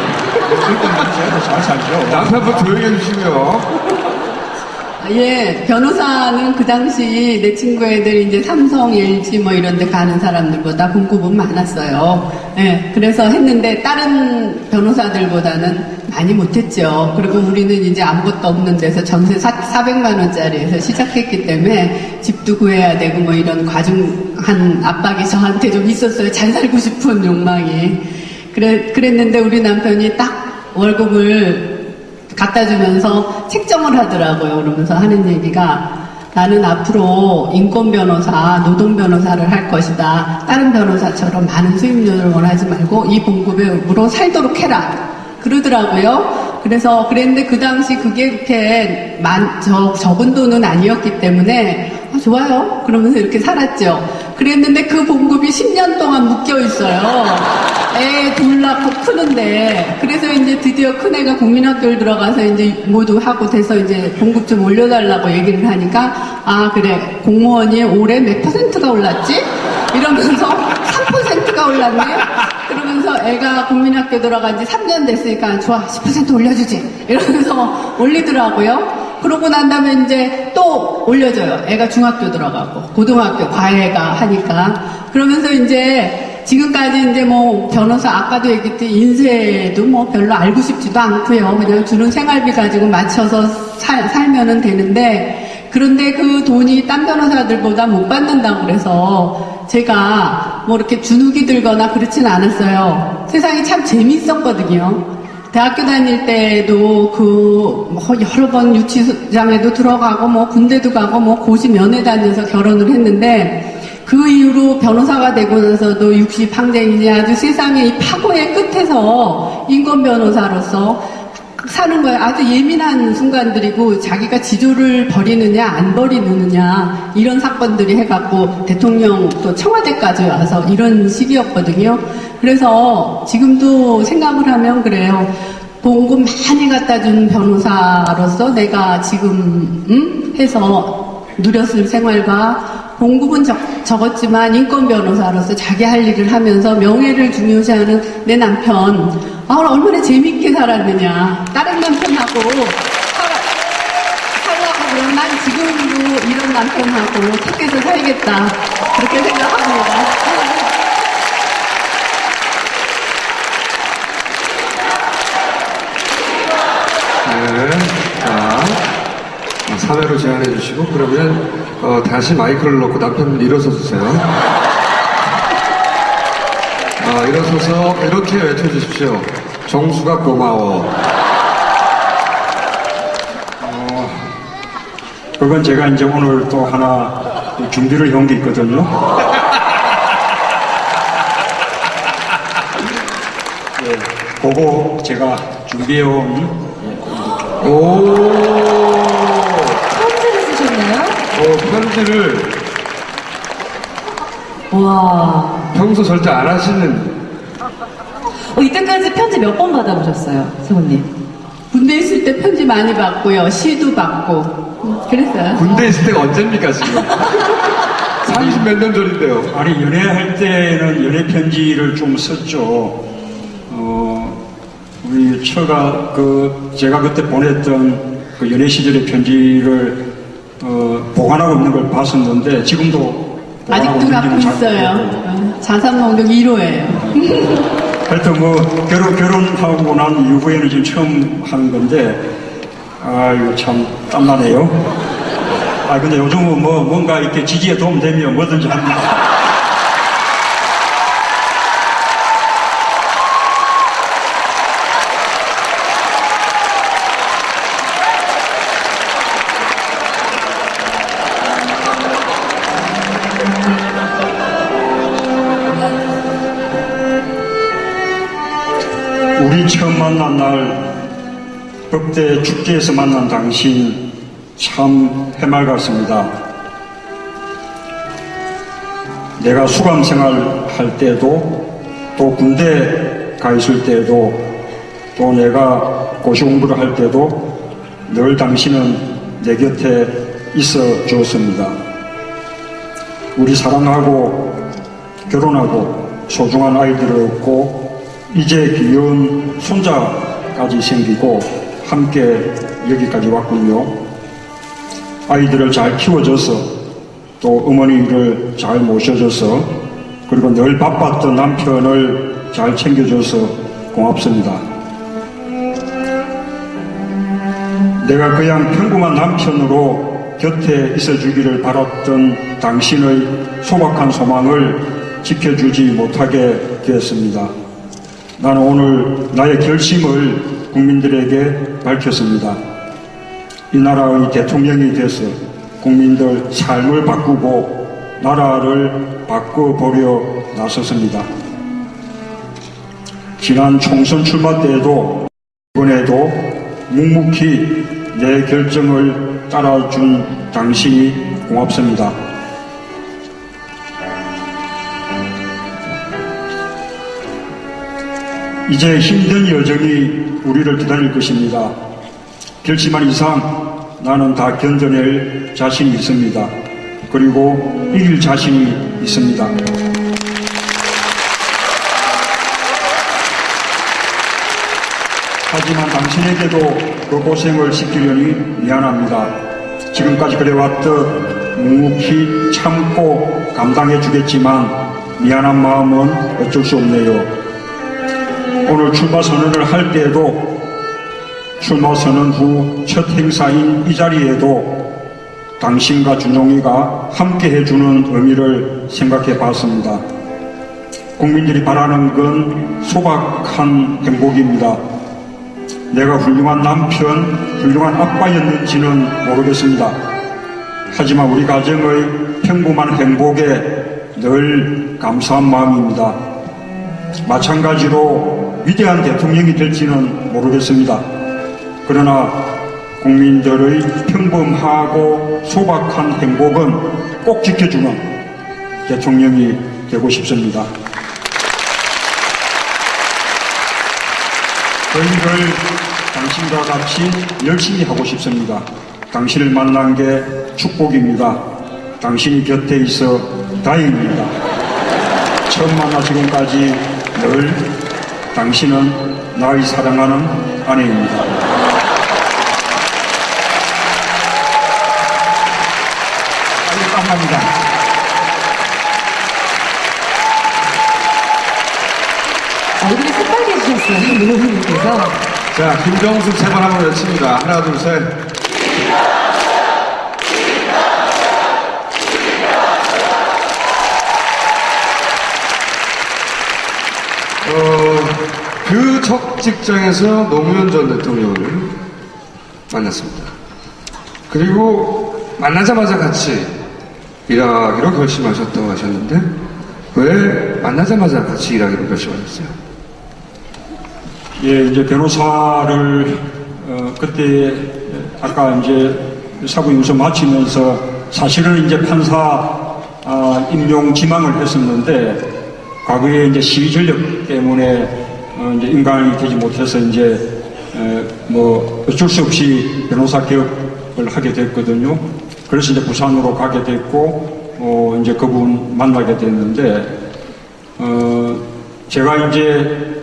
저희도 잘 살죠. 남편분 조용히 해주시고요. 예, 변호사는 그 당시 내 친구 애들 이제 삼성, LG 뭐 이런 데 가는 사람들보다 공급은 많았어요. 예, 그래서 했는데 다른 변호사들보다는 많이 못했죠. 그리고 우리는 이제 아무것도 없는 데서 전세 400만 원짜리에서 시작했기 때문에 집도 구해야 되고 뭐 이런 과중한 압박이 저한테 좀 있었어요. 잘 살고 싶은 욕망이. 그랬는데 우리 남편이 딱 월급을 갖다 주면서 책정을 하더라고요. 그러면서 하는 얘기가 나는 앞으로 인권 변호사, 노동 변호사를 할 것이다. 다른 변호사처럼 많은 수입률을 원하지 말고 이 봉급으로 살도록 해라. 그러더라고요. 그래서 그랬는데 그 당시 그게 그렇게 적은 돈은 아니었기 때문에 좋아요. 그러면서 이렇게 살았죠. 그랬는데 그 봉급이 10년 동안 묶여 있어요. 애 둘 낳고 크는데. 그래서 이제 드디어 큰애가 국민학교를 들어가서 이제 모두 하고 돼서 이제 봉급 좀 올려달라고 얘기를 하니까 아, 그래. 공무원이 올해 몇 %가 올랐지? 이러면서 3%가 올랐네? 그러면서 애가 국민학교 들어간 지 3년 됐으니까 좋아, 10% 올려주지. 이러면서 올리더라고요. 그러고 난 다음에 이제 또 올려줘요. 애가 중학교 들어가고, 고등학교 과외가 하니까. 그러면서 이제 지금까지 이제 뭐 변호사 아까도 얘기했듯이 인쇄도 뭐 별로 알고 싶지도 않고요. 그냥 주는 생활비 가지고 맞춰서 살면은 되는데, 그런데 그 돈이 딴 변호사들보다 못 받는다고 그래서 제가 뭐 이렇게 주눅이 들거나 그렇진 않았어요. 세상이 참 재미있었거든요. 대학교 다닐 때도 뭐 여러 번 유치장에도 들어가고 뭐 군대도 가고 뭐 고시 면회 다녀서 결혼을 했는데 그 이후로 변호사가 되고 나서도 60항쟁이지 아주 세상의 이 파고의 끝에서 인권 변호사로서 사는 거예요. 아주 예민한 순간들이고 자기가 지조를 버리느냐 안 버리느냐 이런 사건들이 해갖고 대통령 또 청와대까지 와서 이런 시기였거든요. 그래서 지금도 생각을 하면 그래요. 봉급 많이 갖다 준 변호사로서 내가 지금 해서 누렸을 생활과 봉급은 적었지만 인권 변호사로서 자기 할 일을 하면서 명예를 중요시하는 내 남편 얼마나 재밌게 살았느냐. 다른 남편하고 살라고 그러면 난 지금도 이런 남편하고 택해서 살겠다. 그렇게 생각합니다. 네, 자, 3회로 제안해 주시고, 그러면, 다시 마이크를 놓고 남편분 일어서 주세요. 일어서서 이렇게 외쳐주십시오. 정수가 고마워. 그건 제가 이제 오늘 또 하나 준비를 해온 게 있거든요. 예, 그거 제가 준비해온 오, 편지를 쓰셨나요? 편지를 와. 평소 절대 안 하시는. 이때까지 편지 몇 번 받아보셨어요, 세훈님? 군대 있을 때 편지 많이 받고요. 시도 받고 그랬어요. 군대 있을 때가 언제입니까, 지금? 30 몇 년 전인데요. 아니 연애할 때는 연애 편지를 좀 썼죠. 우리 처가 제가 그때 보냈던 그 연애 시절의 편지를 보관하고 있는 걸 봤었는데 지금도 보관하고 아직도 갖고 있는지는 잘 있어요. 모르겠고. 자산목록 1호예요. 하여튼 결혼하고 난 이후에는 지금 처음 하는 건데 이거 참 땀나네요. 근데 요즘은 뭔가 이렇게 지지에 도움되면 뭐든지 합니다. 우리 처음 만난 날 법대 축제에서 만난 당신 참 해맑았습니다. 내가 수감 생활할 때도 또 군대 가 있을 때도 또 내가 고시 공부를 할 때도 늘 당신은 내 곁에 있어 주었습니다. 우리 사랑하고 결혼하고 소중한 아이들을 얻고 이제 귀여운 손자까지 생기고 함께 여기까지 왔군요. 아이들을 잘 키워줘서 또 어머니를 잘 모셔줘서 그리고 늘 바빴던 남편을 잘 챙겨줘서 고맙습니다. 내가 그냥 평범한 남편으로 곁에 있어주기를 바랐던 당신의 소박한 소망을 지켜주지 못하게 되었습니다. 나는 오늘 나의 결심을 국민들에게 밝혔습니다. 이 나라의 대통령이 돼서 국민들 삶을 바꾸고 나라를 바꿔보려 나섰습니다. 지난 총선 출마 때에도 이번에도 묵묵히 내 결정을 따라준 당신이 고맙습니다. 이제 힘든 여정이 우리를 기다릴 것입니다. 결심한 이상 나는 다 견뎌낼 자신이 있습니다. 그리고 이길 자신이 있습니다. 하지만 당신에게도 그 고생을 시키려니 미안합니다. 지금까지 그래왔듯 묵묵히 참고 감당해 주겠지만 미안한 마음은 어쩔 수 없네요. 오늘 출마 선언을 할 때에도 출마 선언 후 첫 행사인 이 자리에도 당신과 준용이가 함께 해주는 의미를 생각해 봤습니다. 국민들이 바라는 건 소박한 행복입니다. 내가 훌륭한 남편, 훌륭한 아빠였는지는 모르겠습니다. 하지만 우리 가정의 평범한 행복에 늘 감사한 마음입니다. 마찬가지로 위대한 대통령이 될지는 모르겠습니다. 그러나 국민들의 평범하고 소박한 행복은 꼭 지켜주는 대통령이 되고 싶습니다. 저희를 당신과 같이 열심히 하고 싶습니다. 당신을 만난 게 축복입니다. 당신이 곁에 있어 다행입니다. 처음 만나 지금까지 늘 당신은 나의 사랑하는 아내입니다. 감사합니다. 얼굴이 새빨개지셨어요, 노무님께서. 자, 김정숙 세 번 한번 외칩니다. 하나, 둘, 셋. 그 첫 직장에서 노무현 전 대통령을 만났습니다. 그리고 만나자마자 같이 일하기로 결심하셨다고 하셨는데, 왜 만나자마자 같이 일하기로 결심하셨어요? 예, 이제 변호사를, 그때, 아까 이제 사부임서 마치면서 사실은 이제 판사, 임용 지망을 했었는데, 과거에 이제 시위 전력 때문에, 이제 인간이 되지 못해서 이제, 뭐, 어쩔 수 없이 변호사 개업을 하게 됐거든요. 그래서 이제 부산으로 가게 됐고, 이제 그분 만나게 됐는데, 제가 이제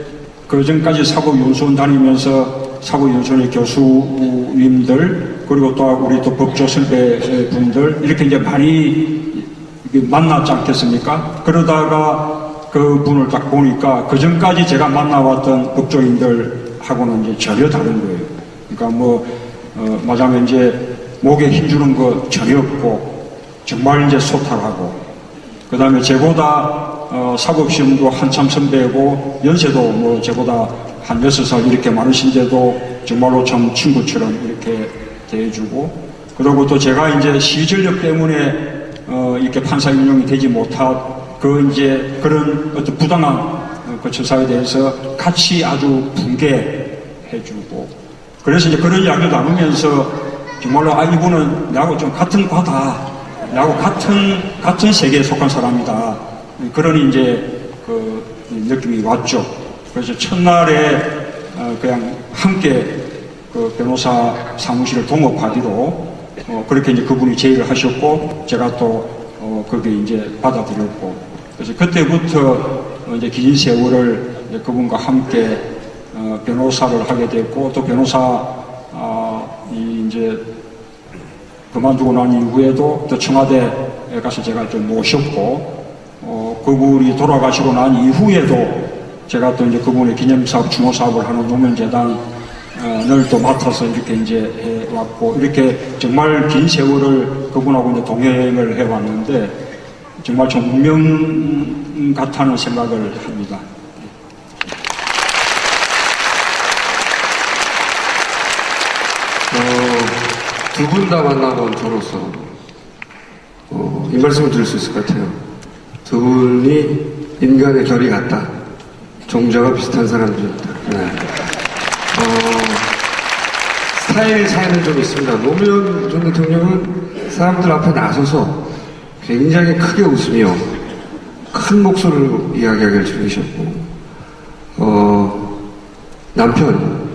그 전까지 사법연수원 다니면서 사법연수원의 교수님들, 그리고 또 우리 또 법조설배 분들, 이렇게 이제 많이 만났지 않겠습니까? 그러다가 그 분을 딱 보니까 그 전까지 제가 만나왔던 법조인들하고는 이제 전혀 다른 거예요. 그러니까 뭐, 말하자면 이제 목에 힘주는 거 전혀 없고, 정말 이제 소탈하고, 그 다음에 제보다 사법시험도 한참 선배고, 연세도 뭐 제보다 한 6살 이렇게 많으신데도 정말로 참 친구처럼 이렇게 대해주고, 그리고 또 제가 이제 시전력 때문에 이렇게 판사 임용이 되지 못한 그 이제 그런 어떤 부당한 그 처사에 대해서 같이 아주 분개해주고, 그래서 이제 그런 이야기를 나누면서 정말로 이분은 나하고 좀 같은 과다, 나하고 같은 세계에 속한 사람이다, 그런 이제 그 느낌이 왔죠. 그래서 첫날에 그냥 함께 그 변호사 사무실을 동업하기로 그렇게 이제 그분이 제의를 하셨고, 제가 또 거기에 이제 받아들였고, 그래서 그때부터 이제 긴 세월을 이제 그분과 함께 변호사를 하게 됐고, 또 변호사 이제 그만두고 난 이후에도 또 청와대에 가서 제가 좀 모셨고, 그분이 돌아가시고 난 이후에도 제가 또 이제 그분의 기념사업, 추모사업을 하는 노면재단을 또 맡아서 이렇게 이제 해왔고, 이렇게 정말 긴 세월을 그분하고 이제 동행을 해왔는데, 정말 좀 운명 같다는 생각을 합니다. 두 분 다 만나본 저로서 이 말씀을 드릴 수 있을 것 같아요. 두 분이 인간의 결이 같다. 종자가 비슷한 사람들이었다. 네. 스타일의 차이는 좀 있습니다. 노무현 전 대통령은 사람들 앞에 나서서 굉장히 크게 웃으며 큰 목소리로 이야기하기를 즐기셨고, 남편,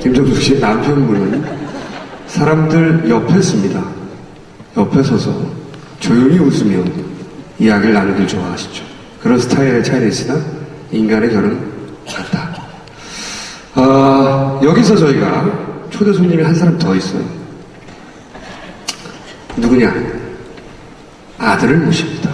김정숙 씨의 남편분은 사람들 옆에 씁니다. 옆에 서서 조용히 웃으며 이야기를 나누길 좋아하시죠. 그런 스타일의 차이는 있으나 인간의 결은 같다. 여기서 저희가 초대 손님이 한 사람 더 있어요. 누구냐? 아들을 모십니다.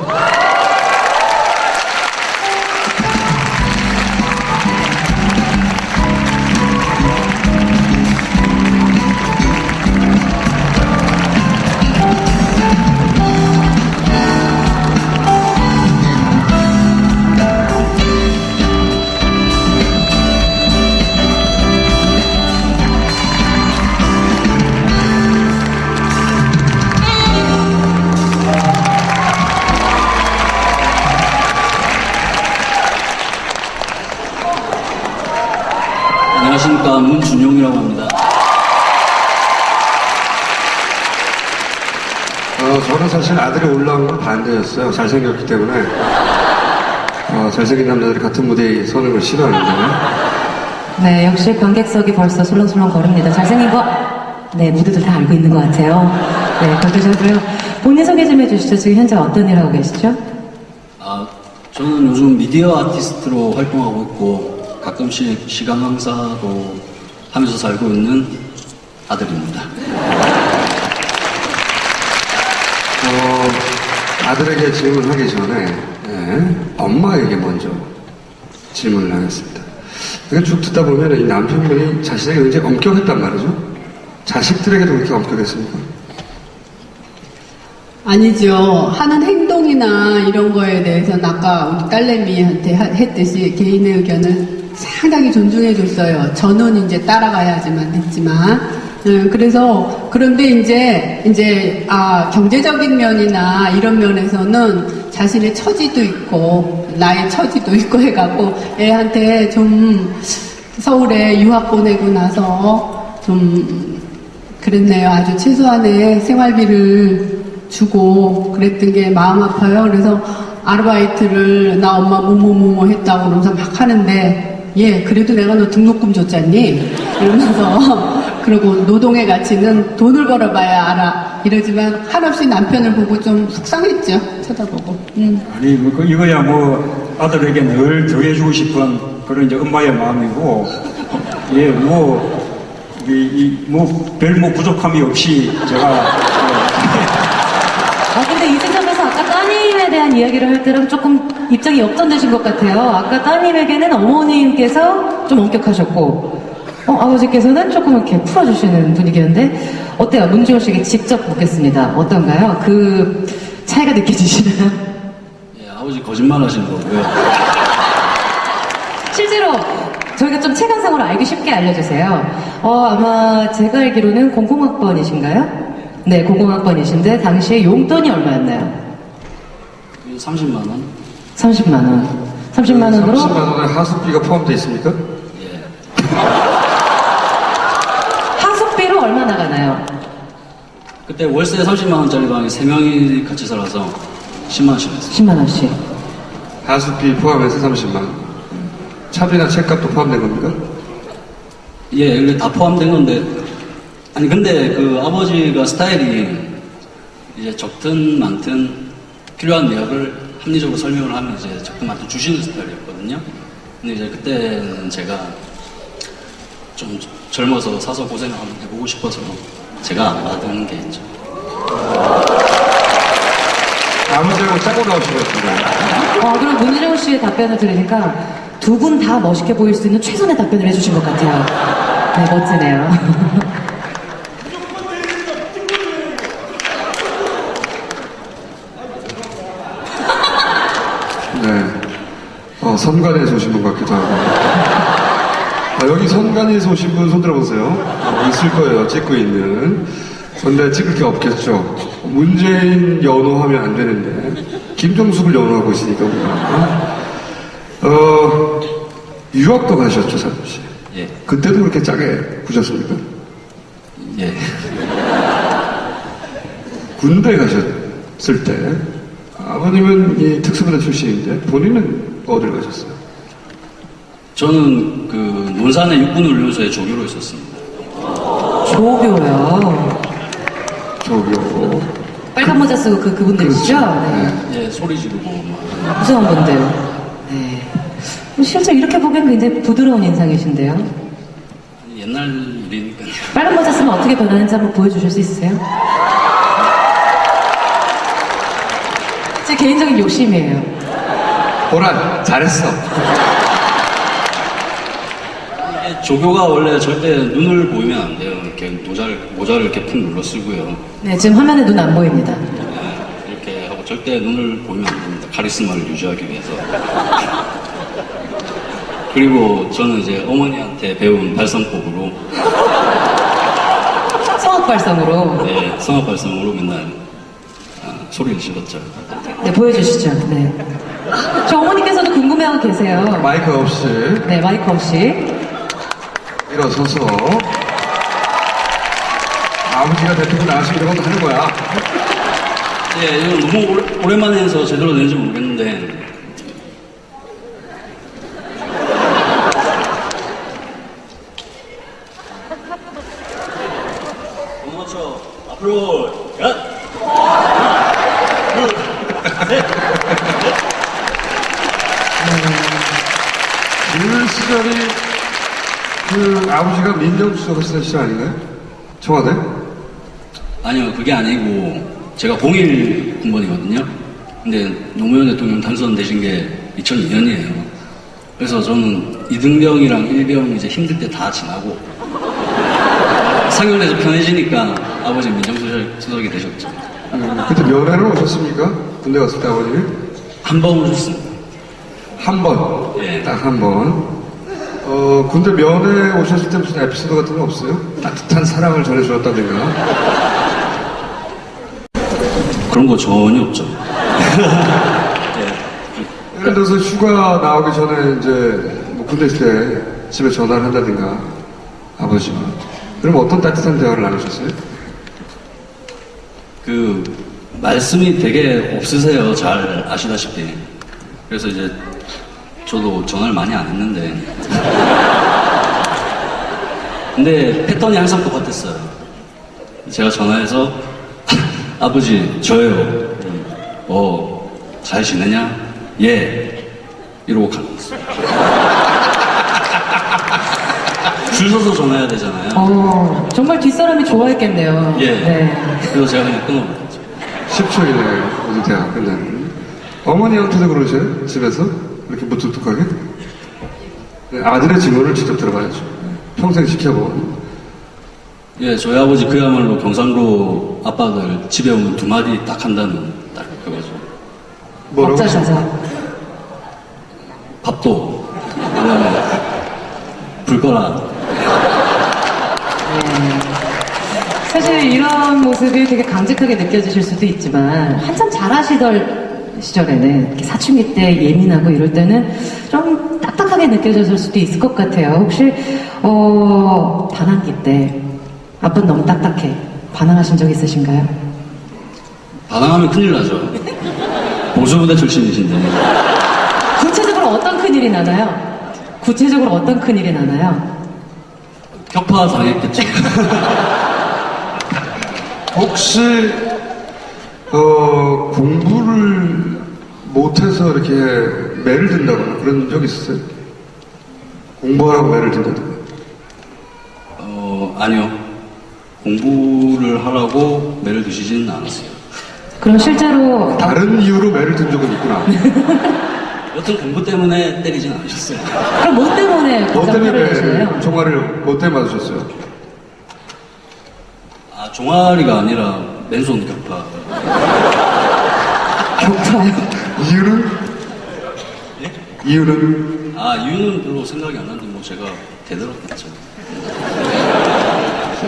안녕하십니까. 문준용이라고 합니다. 저는 사실 아들이 올라온 건 반대였어요. 잘생겼기 때문에. 잘생긴 남자들이 같은 무대에 서는 걸 싫어하는데. 네, 역시 관객석이 벌써 술렁술렁 거립니다. 잘생긴 거, 네, 모두들 다 알고 있는 것 같아요. 네, 그러셔도요. 본인 소개 좀 해주시죠. 지금 현재 어떤 일 하고 계시죠? 저는 요즘 미디어 아티스트로 활동하고 있고 가끔씩 시간 강사도 하면서 살고 있는 아들입니다. 아들에게 질문하기 전에 엄마에게 먼저 질문을 하겠습니다. 그러니까 쭉 듣다 보면 이 남편분이 자신에게 굉장히 엄격했단 말이죠. 자식들에게도 그렇게 엄격했습니까? 아니죠. 하는 행동이나 이런 거에 대해서는 아까 우리 딸내미한테 했듯이 개인의 의견을 상당히 존중해 줬어요. 저는 이제 따라가야지만 했지만. 그래서, 그런데 이제, 경제적인 면이나 이런 면에서는 자신의 처지도 있고, 나의 처지도 있고 해갖고, 애한테 좀 서울에 유학 보내고 나서 좀 그랬네요. 아주 최소한의 생활비를 주고 그랬던 게 마음 아파요. 그래서 아르바이트를 나 엄마 뭐뭐뭐뭐 했다고 그러면서 막 하는데, 그래도 내가 너 등록금 줬잖니? 이러면서, 그리고 노동의 가치는 돈을 벌어봐야 알아. 이러지만 한없이 남편을 보고 좀 속상했죠. 쳐다보고. 아니, 이거야 뭐, 아들에게 늘 더해주고 싶은 그런 이제 엄마의 마음이고, 별 부족함이 없이 제가, 근데 이 지점에서 아까 따님에 대한 이야기를 할 때랑 조금 입장이 역전되신 것 같아요. 아까 따님에게는 어머님께서 좀 엄격하셨고, 아버지께서는 조금 이렇게 풀어주시는 분위기였는데, 어때요? 문지호 씨에게 직접 묻겠습니다. 어떤가요? 그 차이가 느껴지시나요? 예, 아버지 거짓말 하시는 거고요. 실제로 저희가 좀 체감상으로 알기 쉽게 알려주세요. 아마 제가 알기로는 00학번이신가요? 네, 00학번이신데 당시에 용돈이 얼마였나요? 30만 원? 30만 원. 30만 원으로 30만 원에 하숙비가 포함되어 있습니까? 예. 하숙비로 얼마 나가나요? 그때 월세 30만 원짜리 방에 3명이 같이 살아서 10만 원씩 냈어요. 10만 원씩. 하숙비 포함해서 30만 원. 차비나 책값도 포함된 겁니까? 예, 이게 다 포함된 건데, 아니, 근데 그 아버지가 스타일이 이제 적든 많든 필요한 내역을 합리적으로 설명을 하면 이제 적든 많든 주시는 스타일이었거든요. 근데 이제 그때는 제가 좀 젊어서 사서 고생을 한번 해보고 싶어서 제가 안 받은 게 있죠. 아버지하고 짜고 나오신 것 같은데. 그럼 문희룡 씨의 답변을 들으니까 두 분 다 멋있게 보일 수 있는 최선의 답변을 해주신 것 같아요. 네, 멋지네요. 네. 선관에서 오신 분 같기도 하고. 여기 선관에서 오신 분 손 들어보세요. 있을 거예요. 찍고 있는. 근데 찍을 게 없겠죠. 문재인 연호하면 안 되는데. 김종숙을 연호하고 있으니까 우리가. 유학도 가셨죠, 사람 씨. 예. 그때도 그렇게 짜게 구셨습니까? 예. 군대 가셨을 때 아버님은 이 특수부대 출신인데 본인은 어딜 가셨어요? 저는 그 논산의 육군훈련소에 조교로 있었습니다. 조교요. 조교. 빨간 모자 쓰고 그분들이시죠? 그렇죠. 네. 예, 소리 지르고 막. 무서운 분들. 네. 실제 이렇게 보기엔 굉장히 부드러운 인상이신데요. 아니, 옛날 일이니까요. 빨간 모자 쓰면 어떻게 변하는지 한번 보여주실 수 있으세요? 제 개인적인 욕심이에요. 호란, 잘했어. 이게 조교가 원래 절대 눈을 보이면 안 돼요. 이렇게 모자를 이렇게 푹 눌러 쓰고요. 네, 지금 화면에 눈 안 보입니다. 예, 이렇게 하고 절대 눈을 보이면 안 됩니다. 카리스마를 유지하기 위해서. 그리고 저는 이제 어머니한테 배운 발성법으로, 성악 발성으로. 네, 성악 발성으로 맨날 소리를 질렀죠. 네, 보여주시죠. 네. 저 어머니께서도 궁금해하고 계세요. 마이크 없이 네, 마이크 없이. 일어서서 아버지가 대통령 나가시기로 하는 거야. 예, 이거 너무 오랜만에 해서 제대로 되는지 모르겠는데, 맞춰 앞으로 야! 그 시절이 그 아버지가 민정수석 하시던 시절 아닌가요? 청와대? 아니요, 그게 아니고 제가 01 군번이거든요. 근데 노무현 대통령 당선되신 게 2002년이에요. 그래서 저는 2등병이랑 1병 이제 힘들 때 다 지나고 상영돼서 편해지니까 아버지 민정수석이 되셨죠. 그때 면회를 오셨습니까? 군대 갔을 때 아버님이? 한 번 오셨습니다. 한 번. 예. 딱 한 번. 군대 면회 오셨을 때 무슨 에피소드 같은 거 없어요? 따뜻한 사랑을 전해주었다든가. 그런 거 전혀 없죠. 예를 들어서 휴가 나오기 전에 이제 뭐 군대 있을 때 집에 전화를 한다든가 아버지가. 그럼 어떤 따뜻한 대화를 나누셨어요? 그 말씀이 되게 없으세요. 잘 아시다시피. 그래서 이제 저도 전화를 많이 안 했는데 근데 패턴이 항상 똑같았어요. 제가 전화해서 아버지 저예요. 잘 지내냐? 예. 이러고 갔어요. 줄 서서 전화해야 되잖아요. 정말 뒷사람이 좋아했겠네요. 예. 네. 그래서 제가 그냥 끊어버렸죠. 10초이네요. 어디 대학 끝나는. 어머니한테도 그러세요? 집에서? 이렇게 무뚝뚝하게? 네, 아들의 증언을 직접 들어봐야죠. 평생 지켜본. 예, 저희 아버지 그야말로 경상도 아빠들 집에 오면 두 마디 딱 한다는 딱 그거죠. 뭐라고? 업자사자. 밥도, 그다음에 불 꺼라. 사실 이런 모습이 되게 강직하게 느껴지실 수도 있지만 한참 잘하시던 시절에는 이렇게 사춘기 때 예민하고 이럴 때는 좀 딱딱하게 느껴졌을 수도 있을 것 같아요. 혹시 반항기 때 아빠는 너무 딱딱해 반항하신 적 있으신가요? 반항하면 큰일 나죠. 보수부대 출신이신데. 구체적으로 어떤 큰일이 나나요? 구체적으로 어떤 큰일이 나나요? 격파 당했겠죠. 혹시 공부를 못해서 이렇게 매를 든다거나 그런 적 있었어요? 공부하라고 매를 든다든가. 아니요. 공부를 하라고 매를 드시지는 않았어요. 그럼 실제로 다른 이유로 매를 든 적은 있구나. 여튼 공부 때문에 때리진 않으셨어요. 그럼 뭐 때문에 뭐 가장 때문에 화를 내시나요? 종아리를 뭐 때문에 맞으셨어요? 아, 종아리가 아니라 맨손 격파. 격파요? 이유는? 이유는? 아, 이유는 별로 생각이 안 나는데 뭐 제가 대들었겠죠.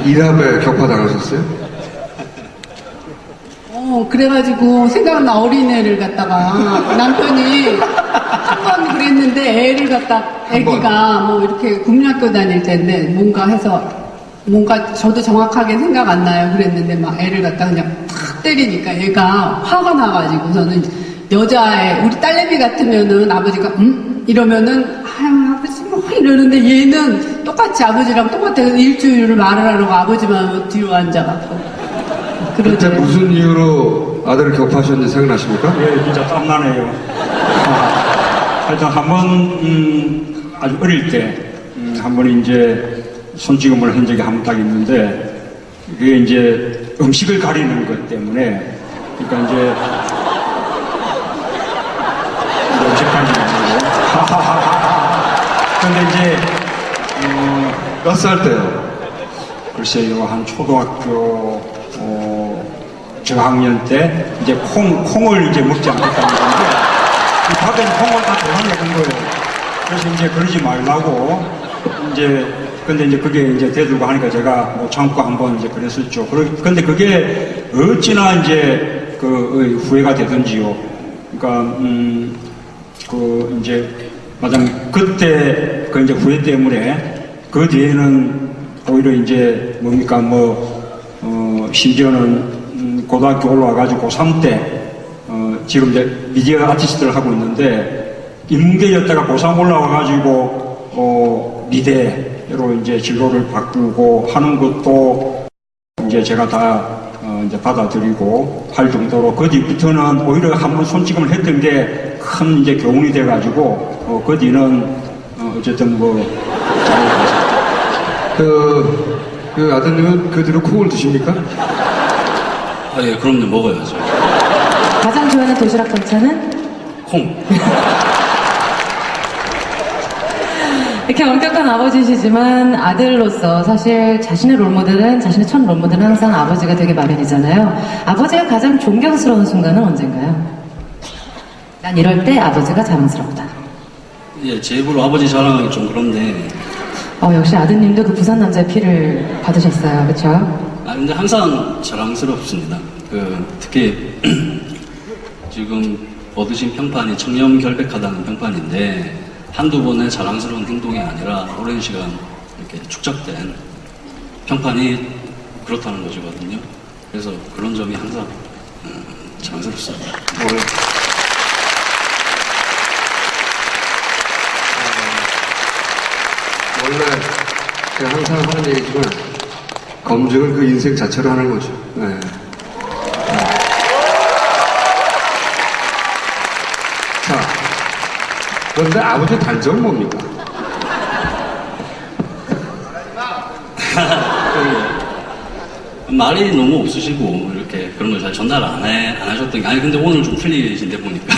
일합에 격파 당하셨어요? 그래가지고 생각나 어린애를 갖다가 남편이 한 번 그랬는데 애를 갖다 애기가 뭐 이렇게 국민학교 다닐 때인데 뭔가 저도 정확하게 생각 안 나요. 그랬는데 막 애를 갖다 그냥 탁 때리니까 얘가 화가 나가지고 저는 여자애 우리 딸내미 같으면은 아버지가 이러면은 아유 아버지 뭐 이러는데 얘는 똑같이 아버지랑 똑같아서 일주일을 말을 하라고 아버지만 뒤로 앉아갖고 그때 그러네요. 무슨 이유로 아들을 격파하셨는지 생각나십니까? 예, 진짜 땀나네요. 하여튼 한 번, 아주 어릴 때, 한 번 이제 손찌검을 한 적이 한 번 딱 있는데, 그게 이제 음식을 가리는 것 때문에, 그러니까 이제, 어색한지 모르고. 근데 이제, 몇 살 때요? 글쎄요, 한 초등학교, 저학년 때, 이제 콩을 이제 먹지 않겠다는 건데, 이 밖에 콩을 다 도망내는 거예요. 그래서 이제 그러지 말라고, 이제, 근데 이제 그게 이제 대들고 하니까 제가 못 참고 한번 이제 그랬었죠. 근데 그게 어찌나 이제 그 후회가 되던지요. 그러니까, 그 이제, 마침 그때 그 이제 후회 때문에 그 뒤에는 오히려 이제 뭡니까, 심지어는 고등학교 올라와가지고 고3 때, 지금 이제 미디어 아티스트를 하고 있는데, 인문계였다가 고3 올라와가지고, 미대로 이제 진로를 바꾸고 하는 것도 이제 제가 다, 이제 받아들이고 할 정도로, 그 뒤부터는 오히려 한번 손찌검을 했던 게 큰 이제 교훈이 돼가지고, 그 뒤는, 어쨌든 잘 가서. 그 아드님은 그 뒤로 콩을 드십니까? 아, 예, 그럼요, 먹어야죠. 가장 좋아하는 도시락 반찬은? 콩. 이렇게 엄격한 아버지시지만 아들로서 사실 자신의 롤모델은, 자신의 첫 롤모델은 항상 아버지가 되게 마련이잖아요. 아버지가 가장 존경스러운 순간은 언젠가요? 난 이럴 때 아버지가 자랑스럽다. 예, 제 입으로 아버지 자랑하기 좀 그런데, 역시 아드님도 그 부산 남자의 피를 받으셨어요. 그쵸? 근데 항상 자랑스럽습니다. 특히, 지금 얻으신 평판이 청렴결백하다는 평판인데, 한두 번의 자랑스러운 행동이 아니라 오랜 시간 이렇게 축적된 평판이 그렇다는 것이거든요. 그래서 그런 점이 항상 자랑스럽습니다. 원래 제가 항상 하는 얘기지만 검증은 그 인생 자체로 하는 거죠. 네. 자, 그런데 아버지 단점은 뭡니까? 말이 너무 없으시고 이렇게 그런 걸 잘 전달 안 하셨던 게, 아니 근데 오늘 좀 풀리신데 보니까.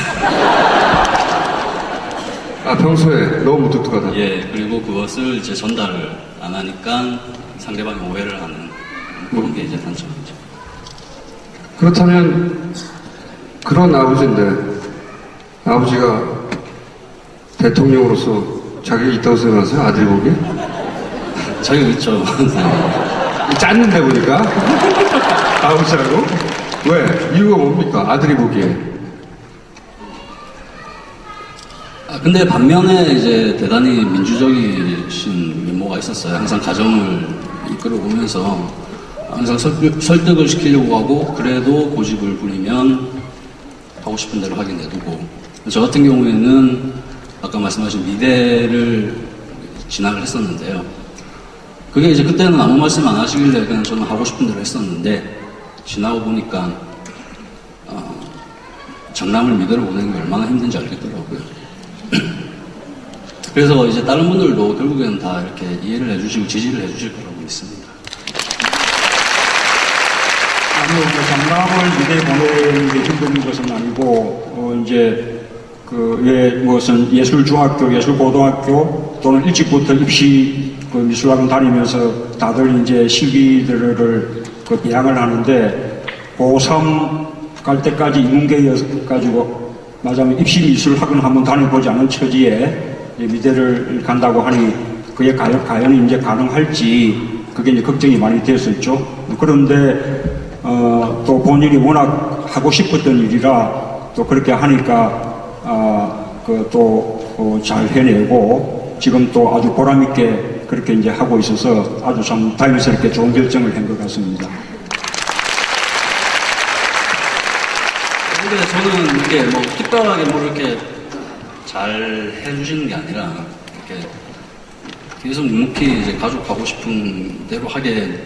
평소에 너무 무뚝뚝하다. 예, 그리고 그것을 이제 전달을 안 하니까 상대방이 오해를 하는 그런 게 이제 단점이죠. 그렇다면 그런 아버지인데 아버지가 대통령으로서 자격이 있다고 생각하세요? 아들이 보기에? 자격 있죠. 짰는데 보니까 아버지라고? 왜? 이유가 뭡니까? 아들이 보기에. 근데 반면에 이제 대단히 민주적이신 면모가 있었어요. 항상 가정을 이끌어오면서 항상 설득을 시키려고 하고, 그래도 고집을 부리면 하고 싶은 대로 하게 내두고. 저 같은 경우에는 아까 말씀하신 미대를 진학을 했었는데요. 그게 이제 그때는 아무 말씀 안 하시길래 그냥 저는 하고 싶은 대로 했었는데, 지나고 보니까 장남을 미대로 보내는 게 얼마나 힘든지 알겠더라고요. 그래서 이제 다른 분들도 결국에는 다 이렇게 이해를 해주시고 지지를 해주실 거라고 믿습니다. 아니요, 장남을 미대에 보내는 게 힘든 것은 아니고, 이제, 무슨 예술중학교, 예술고등학교, 또는 일찍부터 입시 미술학원 다니면서 다들 이제 실기들을 배양을 하는데, 고3 갈 때까지 인문계여가지고, 맞아면 입시 미술학원 한번 다녀보지 않은 처지에 미대를 간다고 하니, 그게 과연 이제 가능할지, 그게 이제 걱정이 많이 됐었죠. 그런데, 또 본인이 워낙 하고 싶었던 일이라 또 그렇게 하니까 잘 해내고 지금 또 아주 보람있게 그렇게 이제 하고 있어서 아주 참 다행스럽게 좋은 결정을 한 것 같습니다. 근데 저는 이게 뭐 특별하게 뭐 이렇게 잘 해주시는 게 아니라 이렇게 계속 묵묵히 이제 가족 하고 싶은 대로 하게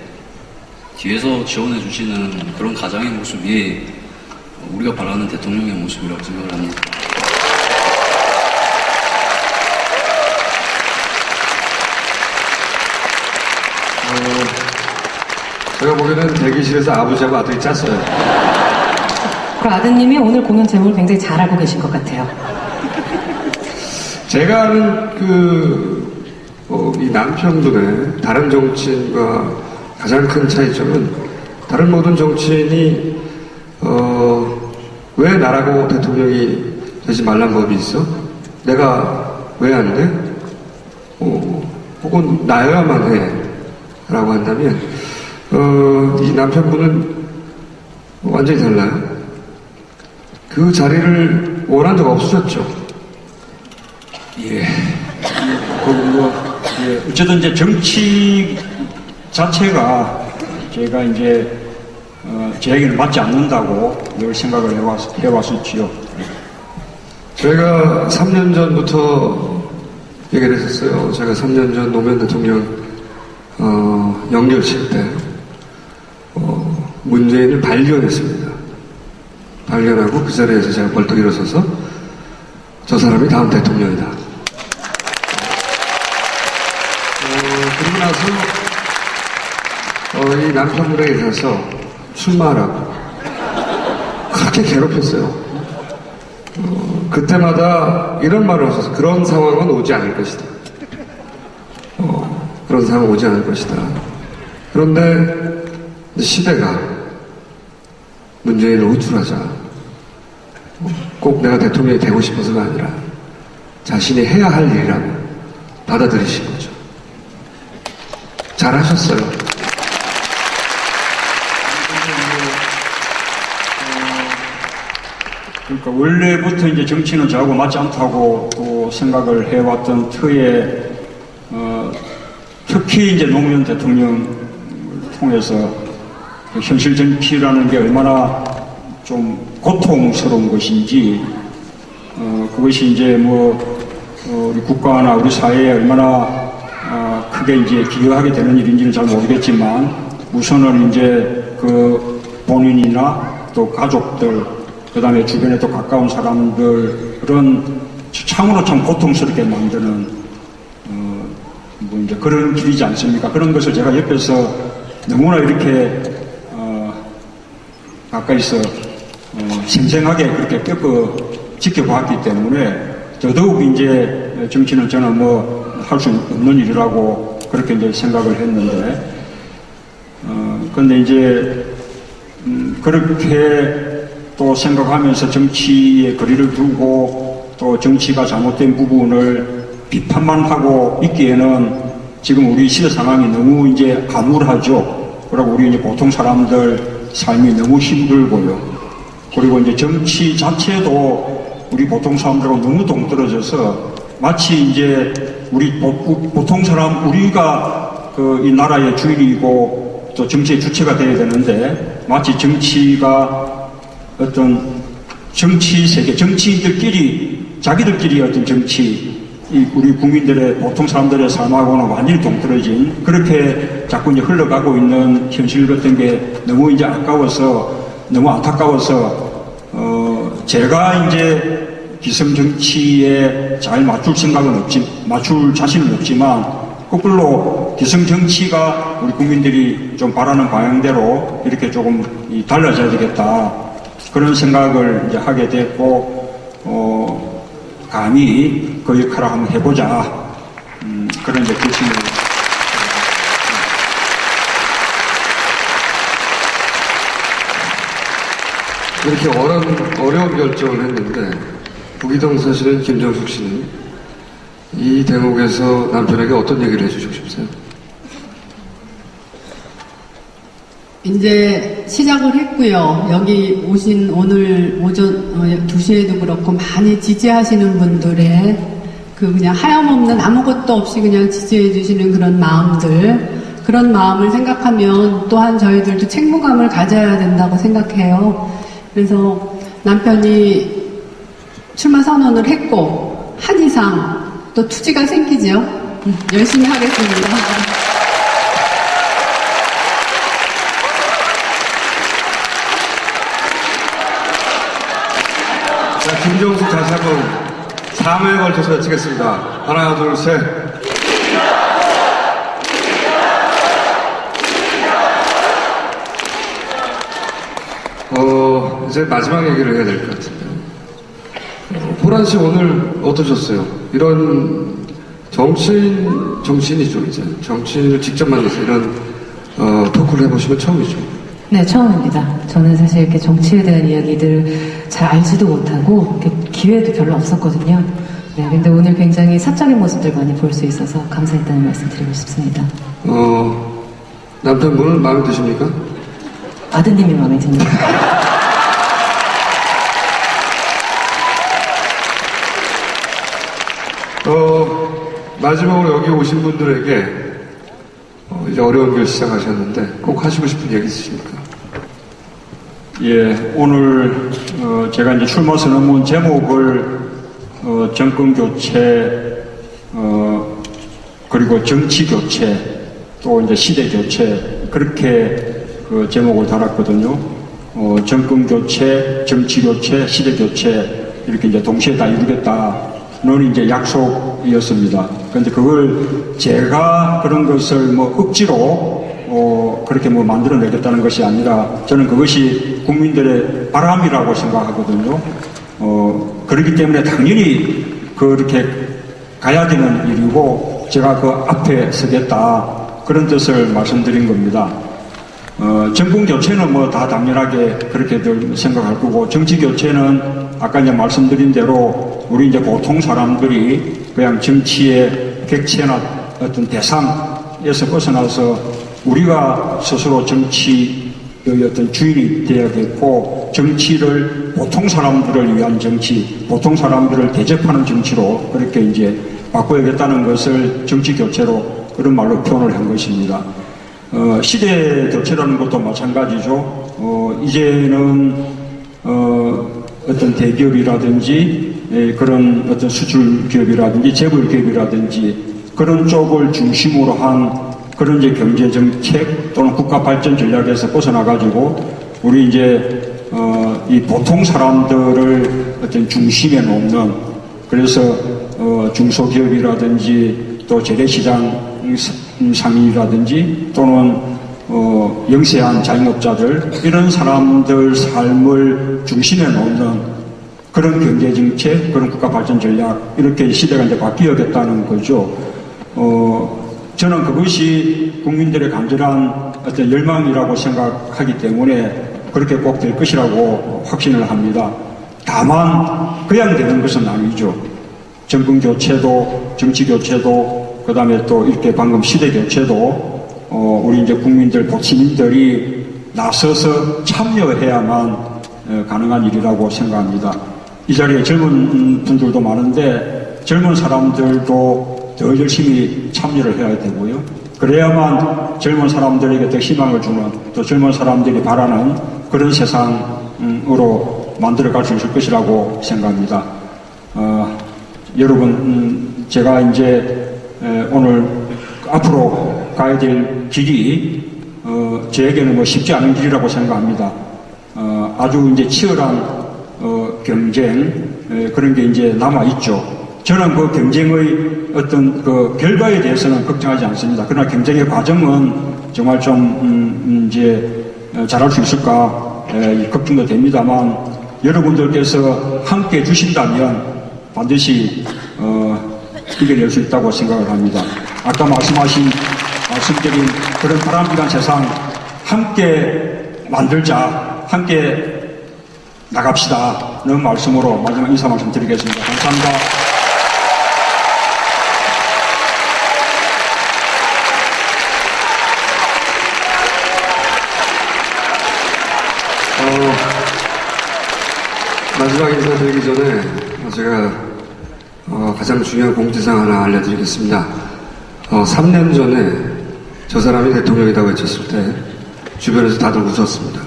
뒤에서 지원해 주시는 그런 가장의 모습이 우리가 바라는 대통령의 모습이라고 생각을 합니다. 제가 보기에는 대기실에서 아버지하고 아들이 짰어요. 그 아드님이 오늘 공연 제목을 굉장히 잘 알고 계신 것 같아요. 제가 아는 이 남편분의 다른 정치인과 가장 큰 차이점은 다른 모든 정치인이 왜 나라고 대통령이 되지 말란 법이 있어? 내가 왜 안 돼? 혹은 나여야만 해 라고 한다면 이 남편분은 완전히 달라요. 그 자리를 원한 적 없으셨죠? 예. 어쨌든 이제 정치 자체가 제가 이제 저에게는 맞지 않는다고 늘 생각을 해왔었지요. 제가 3년 전부터 얘기를 했었어요. 제가 3년 전 노무현 대통령 연결식 때 문재인을 발견했습니다. 발견하고 그 자리에서 제가 벌떡 일어서서 저 사람이 다음 대통령이다. 그리고 나서 이 남편분에게 가서 출마하라고 그렇게 괴롭혔어요. 그때마다 이런 말을 하셔서 그런 상황은 오지 않을 것이다. 그런 상황은 오지 않을 것이다. 그런데 시대가 문재인을 호출하자. 꼭 내가 대통령이 되고 싶어서가 아니라 자신이 해야 할 일이라고 받아들이신 거죠. 잘하셨어요. 그러니까 원래부터 이제 정치는 저하고 맞지 않다고 또 생각을 해왔던 터에 특히 이제 노무현 대통령을 통해서 현실 정치라는 게 얼마나 좀 고통스러운 것인지 그것이 이제 우리 국가나 우리 사회에 얼마나 크게 이제 기여하게 되는 일인지는 잘 모르겠지만 우선은 이제 그 본인이나 또 가족들 그 다음에 주변에 또 가까운 사람들은 참으로 참 고통스럽게 만드는 이제 그런 길이지 않습니까? 그런 것을 제가 옆에서 너무나 이렇게 가까이서 생생하게 그렇게 뼈고 지켜보았기 때문에 더더욱 이제 정치는 저는 할 수 없는 일이라고 그렇게 이제 생각을 했는데 근데 이제 그렇게 또 생각하면서 정치에 거리를 두고 또 정치가 잘못된 부분을 비판만 하고 있기에는 지금 우리 시대 상황이 너무 이제 암울하죠. 그리고 우리 이제 보통 사람들 삶이 너무 힘들고요. 그리고 이제 정치 자체도 우리 보통 사람들하고 너무 동떨어져서 마치 이제 우리 보통 사람, 우리가 이 나라의 주인이고 또 정치의 주체가 되어야 되는데 마치 정치가 어떤 정치 세계, 정치인들끼리, 자기들끼리 어떤 정치, 우리 국민들의, 보통 사람들의 삶하고는 완전히 동떨어진, 그렇게 자꾸 이제 흘러가고 있는 현실 같은 게 너무 이제 아까워서, 너무 안타까워서, 제가 이제 기성 정치에 잘 맞출 생각은 맞출 자신은 없지만, 거꾸로 기성 정치가 우리 국민들이 좀 바라는 방향대로 이렇게 조금 달라져야 되겠다. 그런 생각을 이제 하게 됐고, 감히 그 역할을 한번 해보자. 그런 이제 결심을. 이렇게 어려운 결정을 했는데, 부기동 사실은 김정숙 씨는 이 대목에서 남편에게 어떤 얘기를 해주시고 싶으세요? 이제 시작을 했고요. 여기 오신 오늘 오전 2시에도 그렇고 많이 지지하시는 분들의 그냥 하염없는 아무것도 없이 그냥 지지해 주시는 그런 마음을 생각하면 또한 저희들도 책무감을 가져야 된다고 생각해요. 그래서 남편이 출마 선언을 했고 한 이상 또 투지가 생기죠. 열심히 하겠습니다. 자, 김종수 다시 한번 3회에 걸쳐서 외치겠습니다. 하나, 둘, 셋. 이제 마지막 얘기를 해야 될 것 같은데. 호란 씨 오늘 어떠셨어요? 이런 정치인이죠, 이제. 정치인을 직접 만나서 이런, 토크를 해보시면 처음이죠. 네, 처음입니다. 저는 사실 이렇게 정치에 대한 이야기들을 잘 알지도 못하고 이렇게 기회도 별로 없었거든요. 네, 근데 오늘 굉장히 사적인 모습들 많이 볼 수 있어서 감사했다는 말씀 드리고 싶습니다. 남편분은 마음에 드십니까? 아드님이 마음에 듭니다. 마지막으로 여기 오신 분들에게 이제 어려운 길 시작하셨는데 꼭 하시고 싶은 얘기 있으십니까? 예, 오늘 제가 이제 출마 선언문 제목을 정권 교체, 그리고 정치 교체, 또 이제 시대 교체 그렇게 그 제목을 달았거든요. 정권 교체, 정치 교체, 시대 교체 이렇게 이제 동시에 다 이루겠다는 이제 약속이었습니다. 그런데 그걸 제가 그런 것을 뭐 억지로 그렇게 뭐 만들어내겠다는 것이 아니라 저는 그것이 국민들의 바람이라고 생각하거든요. 그렇기 때문에 당연히 그렇게 가야 되는 일이고 제가 그 앞에 서겠다 그런 뜻을 말씀드린 겁니다. 정권 교체는 뭐 다 당연하게 그렇게들 생각할 거고 정치 교체는 아까 이제 말씀드린 대로 우리 이제 보통 사람들이 그냥 정치의 객체나 어떤 대상에서 벗어나서 우리가 스스로 정치의 어떤 주인이 되어야겠고 정치를 보통 사람들을 위한 정치, 보통 사람들을 대접하는 정치로 그렇게 이제 바꿔야겠다는 것을 정치 교체로 그런 말로 표현을 한 것입니다. 시대 교체라는 것도 마찬가지죠. 이제는 어떤 대기업이라든지 그런 어떤 수출 기업이라든지 재벌 기업이라든지 그런 쪽을 중심으로 한 그런 이제 경제 정책 또는 국가 발전 전략에서 벗어나 가지고 우리 이제 이 보통 사람들을 어떤 중심에 놓는 그래서 중소기업이라든지 또 재래시장 상인이라든지 또는 영세한 자영업자들 이런 사람들 삶을 중심에 놓는 그런 경제정책, 그런 국가발전 전략 이렇게 시대가 이제 바뀌어야겠다는 거죠. 저는 그것이 국민들의 간절한 어떤 열망이라고 생각하기 때문에 그렇게 꼭 될 것이라고 확신을 합니다. 다만 그냥 되는 것은 아니죠. 정권 교체도 정치 교체도 그 다음에 또 이렇게 방금 시대 교체도 우리 이제 국민들, 시민들이 나서서 참여해야만 가능한 일이라고 생각합니다. 이 자리에 젊은 분들도 많은데 젊은 사람들도 더 열심히 참여를 해야 되고요. 그래야만 젊은 사람들에게 더 희망을 주는 또 젊은 사람들이 바라는 그런 세상으로 만들어갈 수 있을 것이라고 생각합니다. 여러분, 제가 이제 오늘 앞으로 가야 될 길이 저에게는 뭐 쉽지 않은 길이라고 생각합니다. 아주 이제 치열한 경쟁 그런 게 이제 남아 있죠. 저는 그 경쟁의 어떤 그 결과에 대해서는 걱정하지 않습니다. 그러나 경쟁의 과정은 정말 좀 이제 잘할 수 있을까 걱정도 됩니다만 여러분들께서 함께 해주신다면 반드시 이겨낼 수 있다고 생각을 합니다. 아까 말씀드린 그런 바람직한 세상 함께 만들자, 함께 나갑시다는 말씀으로 마지막 인사 말씀 드리겠습니다. 감사합니다. 마지막 인사드리기 전에 제가 가장 중요한 공지사항 하나 알려드리겠습니다. 3년 전에 저 사람이 대통령이라고 외쳤을 때 주변에서 다들 웃었습니다.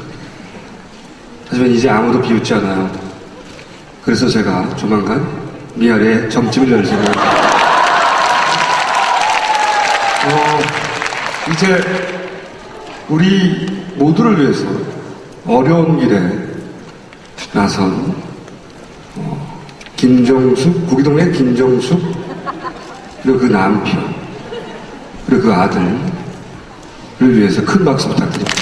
하지만 이제 아무도 비웃지 않아요. 그래서 제가 조만간 미아리에 점집을 열 생각입니다. 이제 우리 모두를 위해서 어려운 길에 나선 김정숙, 구기동의 김정숙, 그리고 그 남편, 그리고 그 아들을 위해서 큰 박수 부탁드립니다.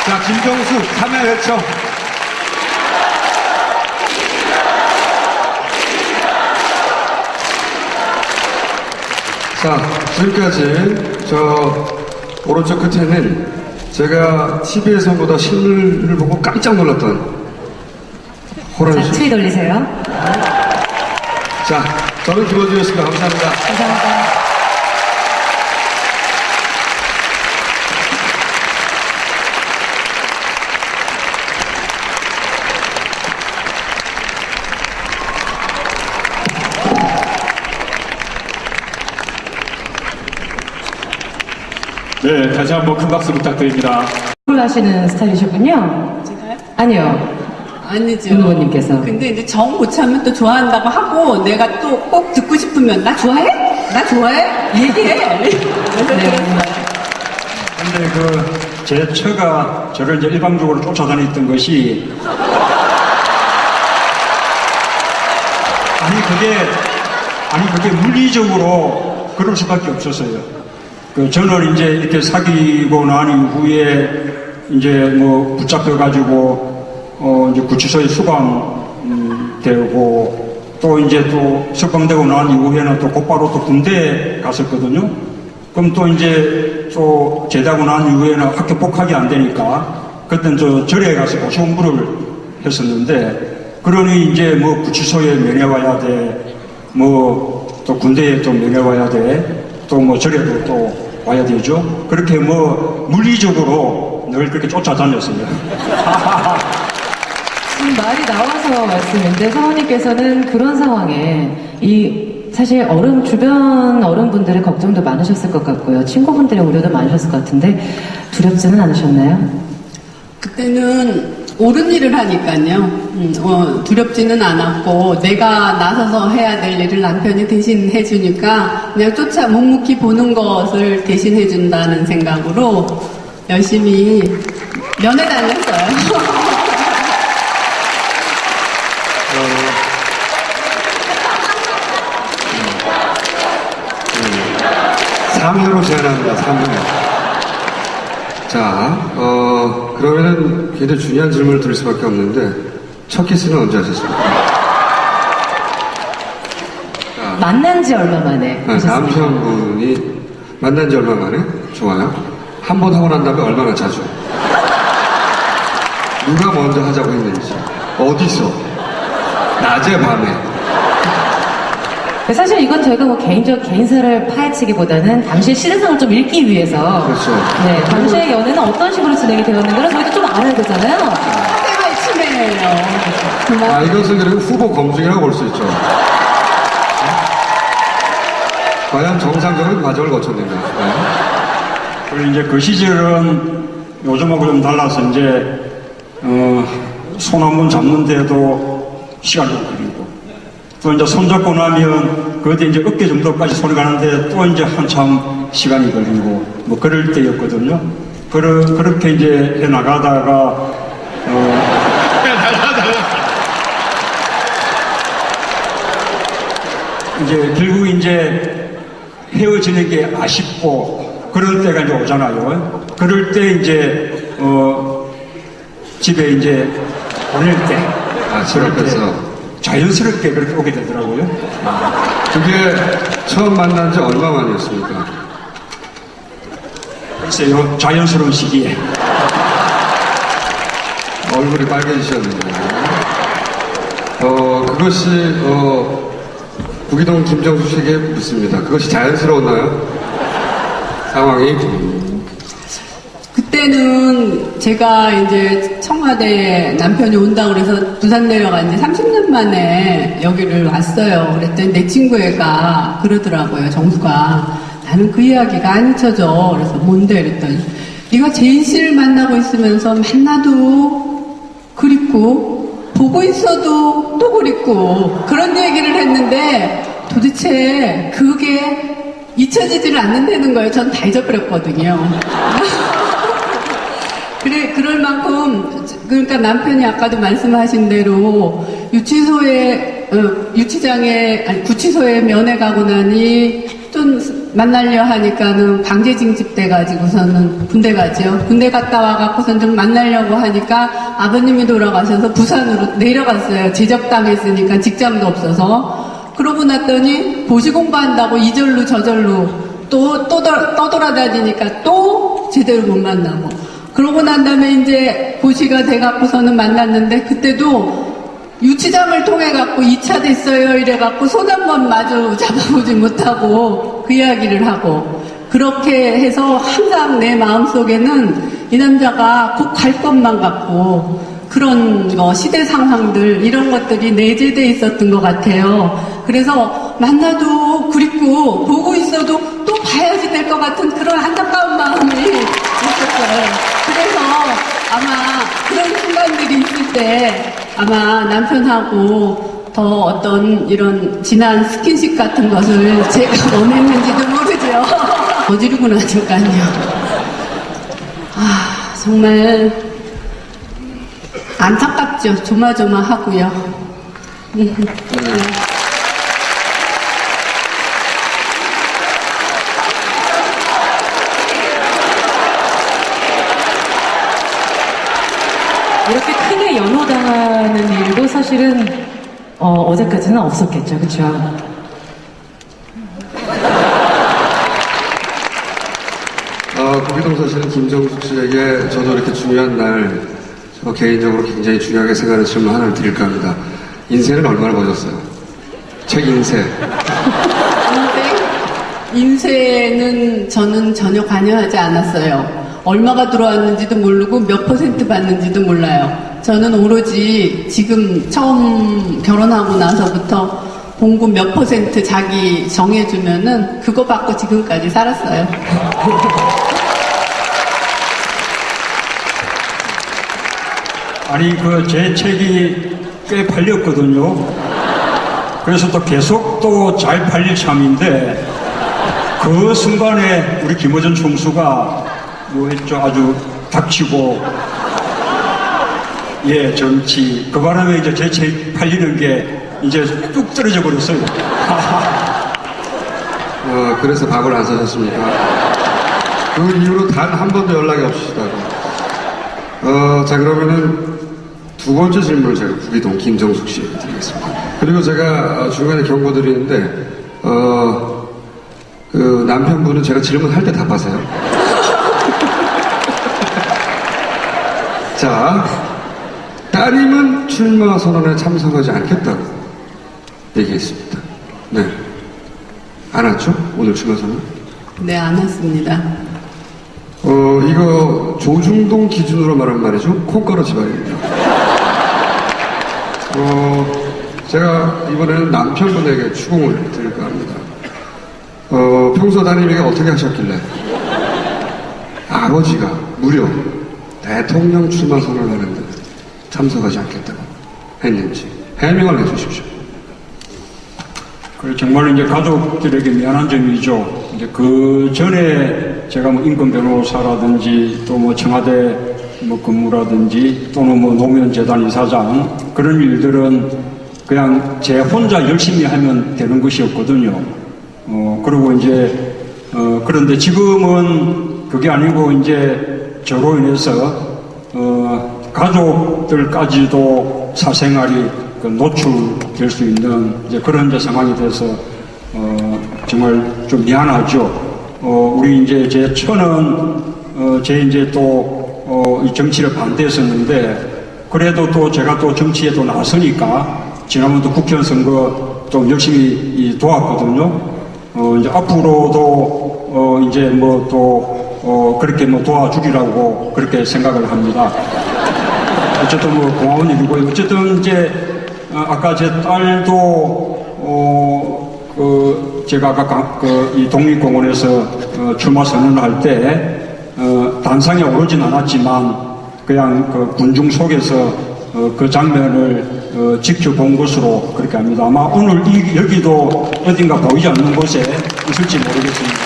자, 김정숙, 참여 외쳐. 자, 지금까지 저 오른쪽 끝에는 제가 TV에서보다 실물을 보고 깜짝 놀랐던 호랑이 자, 씨. 추위 돌리세요. 자, 저는 김어준이었습니다. 감사합니다. 감사합니다. 네, 다시 한번 큰 박수 부탁드립니다. 뭘 하시는 스타일이셨군요? 제가요? 아니요. 아니죠. 윤 의원님께서. 근데 이제 정 못 차면 또 좋아한다고 하고 내가 또 꼭 듣고 싶으면 나 좋아해? 나 좋아해? 얘기해. 그래서 그런 거예요. 근데 제 처가 저를 이제 일방적으로 쫓아다녔던 것이 그게 물리적으로 그럴 수밖에 없었어요. 저를 이제 이렇게 사귀고 난 이후에 이제 뭐 붙잡혀가지고 이제 구치소에 수감되고 또 이제 또 석방되고 난 이후에는 또 곧바로 또 군대에 갔었거든요. 그럼 또 이제 또 제대하고 난 이후에는 학교 복학이 안 되니까 그때는 저 절에 가서 고시 공부를 했었는데 그러니 이제 뭐 구치소에 면회 와야 돼, 뭐 또 군대에 또 면회 와야 돼, 또 뭐 절에도 또 와야 되죠. 그렇게 뭐 물리적으로 늘 그렇게 쫓아다녔어요. 지금 말이 나와서 말씀인데 사모님께서는 그런 상황에 사실 주변 어른분들의 걱정도 많으셨을 것 같고요. 친구분들의 우려도 많으셨을 것 같은데 두렵지는 않으셨나요? 그때는 옳은 일을 하니까요. 두렵지는 않았고 내가 나서서 해야 될 일을 남편이 대신 해주니까 그냥 묵묵히 보는 것을 대신 해준다는 생각으로 열심히 면회 다녔어요. 삼회로 제안합니다. 3회. 자, 그러면은 굉장히 중요한 질문을 드릴 수밖에 없는데 첫 키스는 언제 하셨습니까? 만난 지 얼마 만에 하셨습니까? 남편분이 만난 지 얼마 만에? 좋아요. 한 번 하고 난 다음에 얼마나 자주? 누가 먼저 하자고 했는지, 어디서, 낮에 밤에. 사실 이건 저희가 뭐 개인사를 파헤치기보다는 당시의 시대상을 좀 읽기 위해서. 그렇죠. 네, 당시의 연애는 어떤 식으로 진행이 되었는가를 저희도 좀 알아야 되잖아요. 사생활 침해예요. 그만. 이것은 그리고 후보 검증이라고 볼 수 있죠. 과연 정상적인 과정을 거쳤는가. 네. 그리고 이제 그 시절은 요즘하고 좀 달라서 이제 손 한 번 잡는데도 시간이 걸리고 또 이제 손 잡고 나면 그때 이제 어깨 정도까지 손이 가는데 또 이제 한참 시간이 걸리고 뭐 그럴 때였거든요. 그렇게 이제 해 나가다가 이제 결국 이제 헤어지는 게 아쉽고 그럴 때가 이제 오잖아요. 그럴 때 이제 집에 이제 보낼 때 그래서 자연스럽게 그렇게 오게 되더라고요. 그게 처음 만난 지 얼마 만이었습니까? 글쎄요, 자연스러운 시기에. 얼굴이 빨개지셨는데. 그것이, 구기동 김정수 씨에게 묻습니다. 그것이 자연스러웠나요? 상황이? 그때는 제가 이제 청와대에 남편이 온다고 그래서 부산 내려간 지 30년 만에 여기를 왔어요. 그랬더니 내 친구 애가 그러더라고요. 정수가. 나는 그 이야기가 안 잊혀져. 그래서 뭔데? 그랬더니 네가 제인 씨를 만나고 있으면서 만나도 그립고 보고 있어도 또 그립고 그런 얘기를 했는데 도대체 그게 잊혀지지를 않는다는 거예요. 전 다 잊어버렸거든요. 그럴 만큼, 그러니까 남편이 아까도 말씀하신 대로 구치소에 면회 가고 나니 좀 만나려 하니까는 강제 징집돼가지고서는 군대 가죠. 군대 갔다 와갖고선 좀 만나려고 하니까 아버님이 돌아가셔서 부산으로 내려갔어요. 제적당했으니까 직장도 없어서. 그러고 났더니 고시 공부한다고 이절로 저절로 또 떠돌아다니니까 또 제대로 못 만나고. 그러고 난 다음에 이제 고시가 돼갖고서는 만났는데 그때도 유치장을 통해갖고 2차 됐어요 이래갖고 손 한 번 마주 잡아보지 못하고 그 이야기를 하고 그렇게 해서 항상 내 마음속에는 이 남자가 곧 갈 것만 같고 그런 거 시대 상황들 이런 것들이 내재돼 있었던 것 같아요. 그래서 만나도 그립고 보고 있어도 또 봐야지 될 것 같은 그런 안타까운 마음이 있었어요. 그래서 아마 그런 순간들이 있을 때 아마 남편하고 더 어떤 이런 진한 스킨십 같은 것을 제가 원했는지도 모르죠. 어지르고 나니까요. 정말 안타깝죠. 조마조마하고요. 이렇게 크게 연호당하는 일도 사실은 어제까지는 없었겠죠, 그렇죠? 구기동 사실은 김정숙 씨에게 저도 이렇게 중요한 날, 저 개인적으로 굉장히 중요하게 생각하는 질문 하나를 드릴까 합니다. 인생은 얼마나 버셨어요? 책 인쇄. 인쇄는 저는 전혀 관여하지 않았어요. 얼마가 들어왔는지도 모르고 몇 퍼센트 받는지도 몰라요. 저는 오로지 지금 처음 결혼하고 나서부터 봉급 몇 퍼센트 자기 정해주면은 그거 받고 지금까지 살았어요. 아니 제 책이 꽤 팔렸거든요. 그래서 또 계속 또 잘 팔릴 참인데 그 순간에 우리 김어준 총수가 뭐 했죠? 아주 닥치고 정치 그 바람에 이제 제 책 팔리는 게 이제 뚝 떨어져 버렸어요. 그래서 밥을 안 사셨습니까? 그 이후로 단 한 번도 연락이 없으시다고. 자, 그러면은 두 번째 질문을 제가 구기동 김정숙 씨에게 드리겠습니다. 그리고 제가 중간에 경고 드리는데, 그 남편분은 제가 질문할 때 답하세요. 자, 따님은 출마 선언에 참석하지 않겠다고 얘기했습니다. 네. 안 왔죠? 오늘 출마 선언? 네, 안 왔습니다. 이거 조중동 기준으로 말하면 말이죠. 콩가루 집안입니다. 제가 이번에는 남편분에게 추궁을 드릴까 합니다. 평소 따님에게 어떻게 하셨길래 아버지가 무려 대통령 출마 선언을 하는데 참석하지 않겠다고 했는지 해명을 해주십시오. 그 정말 이제 가족들에게 미안한 점이죠. 이제 그 전에 제가 뭐 인권 변호사라든지 또 뭐 청와대 뭐 근무라든지 또는 뭐 노무현재단 이사장 그런 일들은 그냥 제 혼자 열심히 하면 되는 것이었거든요. 그리고 이제 그런데 지금은 그게 아니고 이제 저로 인해서 가족들까지도 사생활이 노출될 수 있는 이제 그런 이제 상황이 돼서 정말 좀 미안하죠. 우리 이제 제 처는 제 이제 또 이 정치를 반대했었는데 그래도 또 제가 또 정치에 또 나서니까 지난번도 국회의원 선거 좀 열심히 도왔거든요. 이제 앞으로도 이제 뭐 또 그렇게 뭐 도와주리라고 그렇게 생각을 합니다. 어쨌든 뭐 고마운 일이고요. 어쨌든 이제 아까 제 딸도 제가 아까 이 독립공원에서 출마 선언할 때 단상에 오르진 않았지만 그냥 그 군중 속에서 그 장면을 지켜본 것으로 그렇게 합니다. 아마 오늘 여기도 어딘가 보이지 않는 곳에 있을지 모르겠습니다.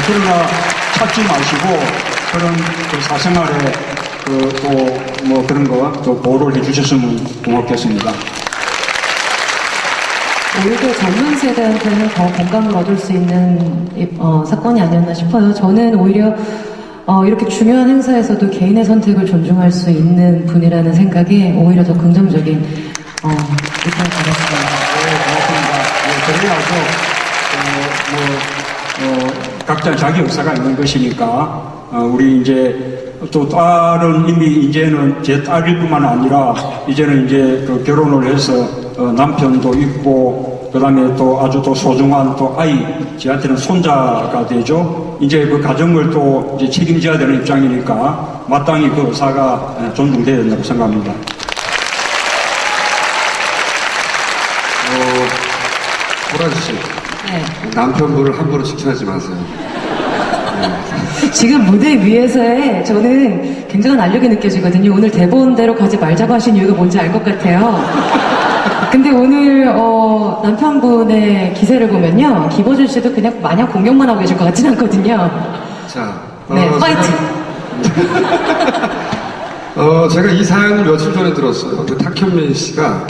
그러나 찾지 마시고 그런 그 사생활에 또 뭐 그런 거 또 보호를 해주셨으면 고맙겠습니다. 오히려 젊은 세대한테는 더 공감을 얻을 수 있는 사건이 아니었나 싶어요. 저는 오히려 이렇게 중요한 행사에서도 개인의 선택을 존중할 수 있는 분이라는 생각에 오히려 더 긍정적인 입장을 가졌습니다. 네, 고맙습니다. 그래야죠. 각자 자기 역사가 있는 것이니까, 우리 이제 또 딸은 이미 이제는 제 딸일 뿐만 아니라 이제는 이제 그 결혼을 해서 남편도 있고, 그 다음에 또 아주 또 소중한 또 아이, 저한테는 손자가 되죠. 이제 그 가정을 또 이제 책임져야 되는 입장이니까 마땅히 그 의사가 존중되어야 된다고 생각합니다. 호란 씨, 네. 남편분을 함부로 칭찬하지 마세요. 지금 무대 위에서의 저는 굉장한 알력이 느껴지거든요. 오늘 대본대로 가지 말자고 하신 이유가 뭔지 알 것 같아요. 근데 오늘 남편분의 기세를 보면요, 김호준 씨도 그냥 마냥 공격만 하고 계실 것 같진 않거든요. 자, 네, 파이팅! 제가 이 사연을 며칠 전에 들었어요. 그 탁현민 씨가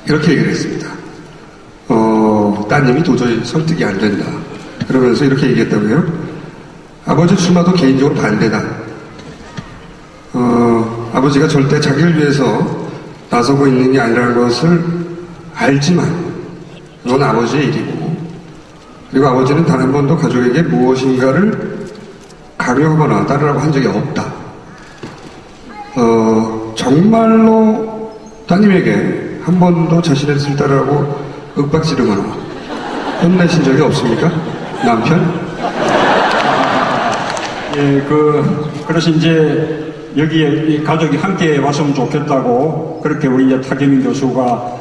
이렇게 얘기를 했습니다. 따님이 도저히 설득이 안 된다. 그러면서 이렇게 얘기했다고요. 아버지 출마도 개인적으로 반대다. 아버지가 절대 자기를 위해서 나서고 있는 게 아니라는 것을 알지만 그건 아버지의 일이고, 그리고 아버지는 단 한 번도 가족에게 무엇인가를 강요하거나 따르라고 한 적이 없다. 정말로 따님에게 한 번도 자신의 뜻을 따르라고 윽박지르거나 혼내신 적이 없습니까? 남편? 예, 그래서 이제 여기에 이 가족이 함께 왔으면 좋겠다고 그렇게 우리 이제 타계민 교수가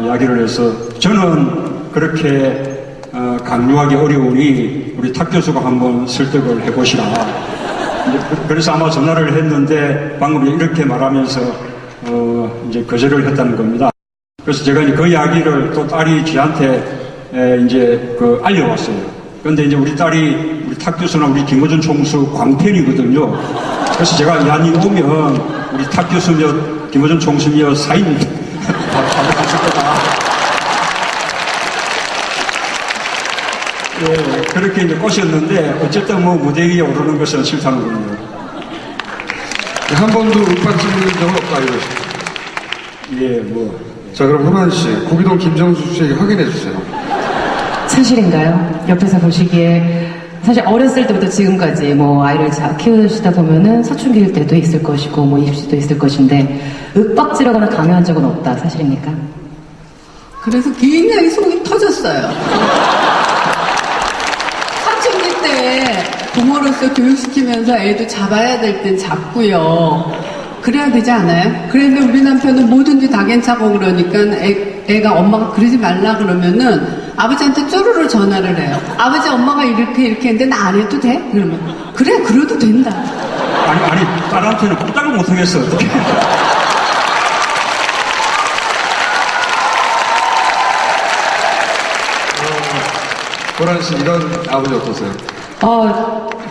이야기를 해서, 저는 그렇게 강요하기 어려우니 우리 탁 교수가 한번 설득을 해보시라. 그래서 아마 전화를 했는데 방금 이렇게 말하면서 이제 거절을 했다는 겁니다. 그래서 제가 이제 그 이야기를 또 딸이 지한테 이제 알려왔어요. 그런데 이제 우리 딸이 우리 탁 교수나 우리 김호준 총수 광팬이거든요. 그래서 제가 야니 오면 우리 탁 교수며 김호준 총수며 사인 받을 거다. 예, 그렇게 이제 꼬셨는데 어쨌든 뭐 무대 위에 오르는 것은 싫다는군요. 한 번도 윽박지르는 적은 없다 이러시죠. 예, 뭐. 자, 그럼 호란 씨, 고기동 김정수 씨에게 확인해 주세요. 사실인가요? 옆에서 보시기에 사실 어렸을 때부터 지금까지 아이를 키우시다 보면은 사춘기일 때도 있을 것이고 입시도 있을 것인데 윽박지르거나 강요한 적은 없다. 사실입니까? 그래서 굉장히 속이 터졌어요. 사춘기 때 부모로서 교육시키면서 애도 잡아야 될 땐 잡고요. 그래야 되지 않아요? 그런데 우리 남편은 뭐든지 다 괜찮고 그러니까 애가 엄마가 그러지 말라 그러면은 아버지한테 쪼르르 전화를 해요. 아버지, 엄마가 이렇게 했는데 나 안 해도 돼? 그러면 그래, 그래도 된다. 아니, 딸한테는 꼼짝을 못하겠어, 어떻게. 호란 씨, 이런 아버지 어떠세요?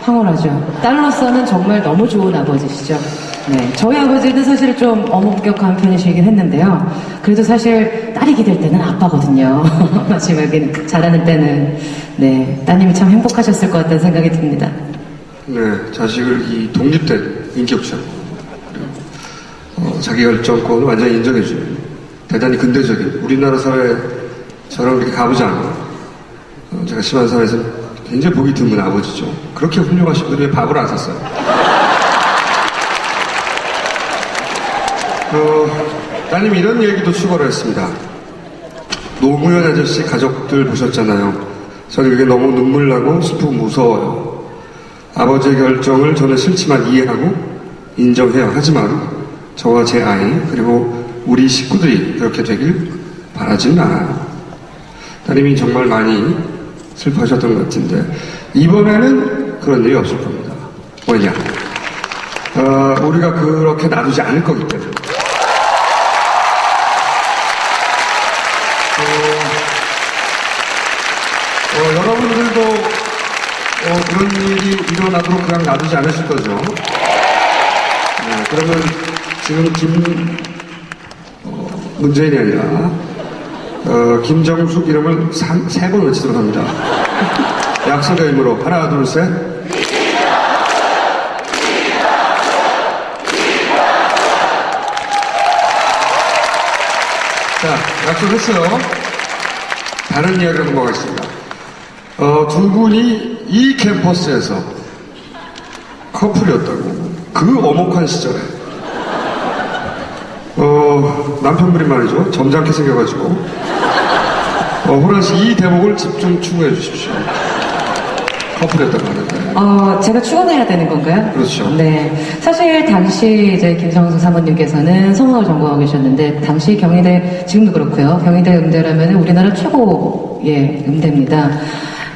황홀하죠. 딸로서는 정말 너무 좋은 아버지시죠. 네, 저희 아버지는 사실 좀 엄격한 편이시긴 했는데요. 그래도 사실 딸이 기댈 때는 아빠거든요. 마지막에 잘하는 때는. 네, 따님이 참 행복하셨을 것 같다는 생각이 듭니다. 네, 자식을 이 독립된 인격체로 자기 결정권을 완전히 인정해주는 대단히 근대적인 우리나라 사회처럼 그렇게 가보지 않은 제가 심한 사회에서 굉장히 보기 드문 아버지죠. 그렇게 훌륭하신 분이 왜 밥을 안 샀어요? 따님이 이런 얘기도 추가를 했습니다. 노무현 아저씨 가족들 보셨잖아요. 저는 그게 너무 눈물 나고 슬프고 무서워요. 아버지의 결정을 저는 싫지만 이해하고 인정해요. 하지만 저와 제 아이 그리고 우리 식구들이 그렇게 되길 바라지는 않아요. 따님이 정말 많이 슬퍼하셨던 것 같은데 이번에는 그런 일이 없을 겁니다. 왜냐? 우리가 그렇게 놔두지 않을 거기 때문에. 여러분들도 그런 일이 일어났다 마지막으로 그냥 놔두지 않으실 거죠? 네, 그러면 지금 문재인이 아니라 김정숙 이름을 3번 외치도록 합니다. 약속의 의무로 하나 둘 셋. 자, 약속했어요. 다른 이야기로 넘어가겠습니다. 두 분이 이 캠퍼스에서 커플이었다고. 그 엄혹한 시절에. 남편분이 말이죠. 점잖게 생겨가지고. 호란 씨, 이 대목을 집중 추구해 주십시오. 커플이었다고 하는데. 제가 추원을 해야 되는 건가요? 그렇죠. 네. 사실 당시 이제 김정수 사모님께서는 성악을 전공하고 계셨는데, 당시 경희대, 지금도 그렇고요. 경희대 음대라면 우리나라 최고의 음대입니다.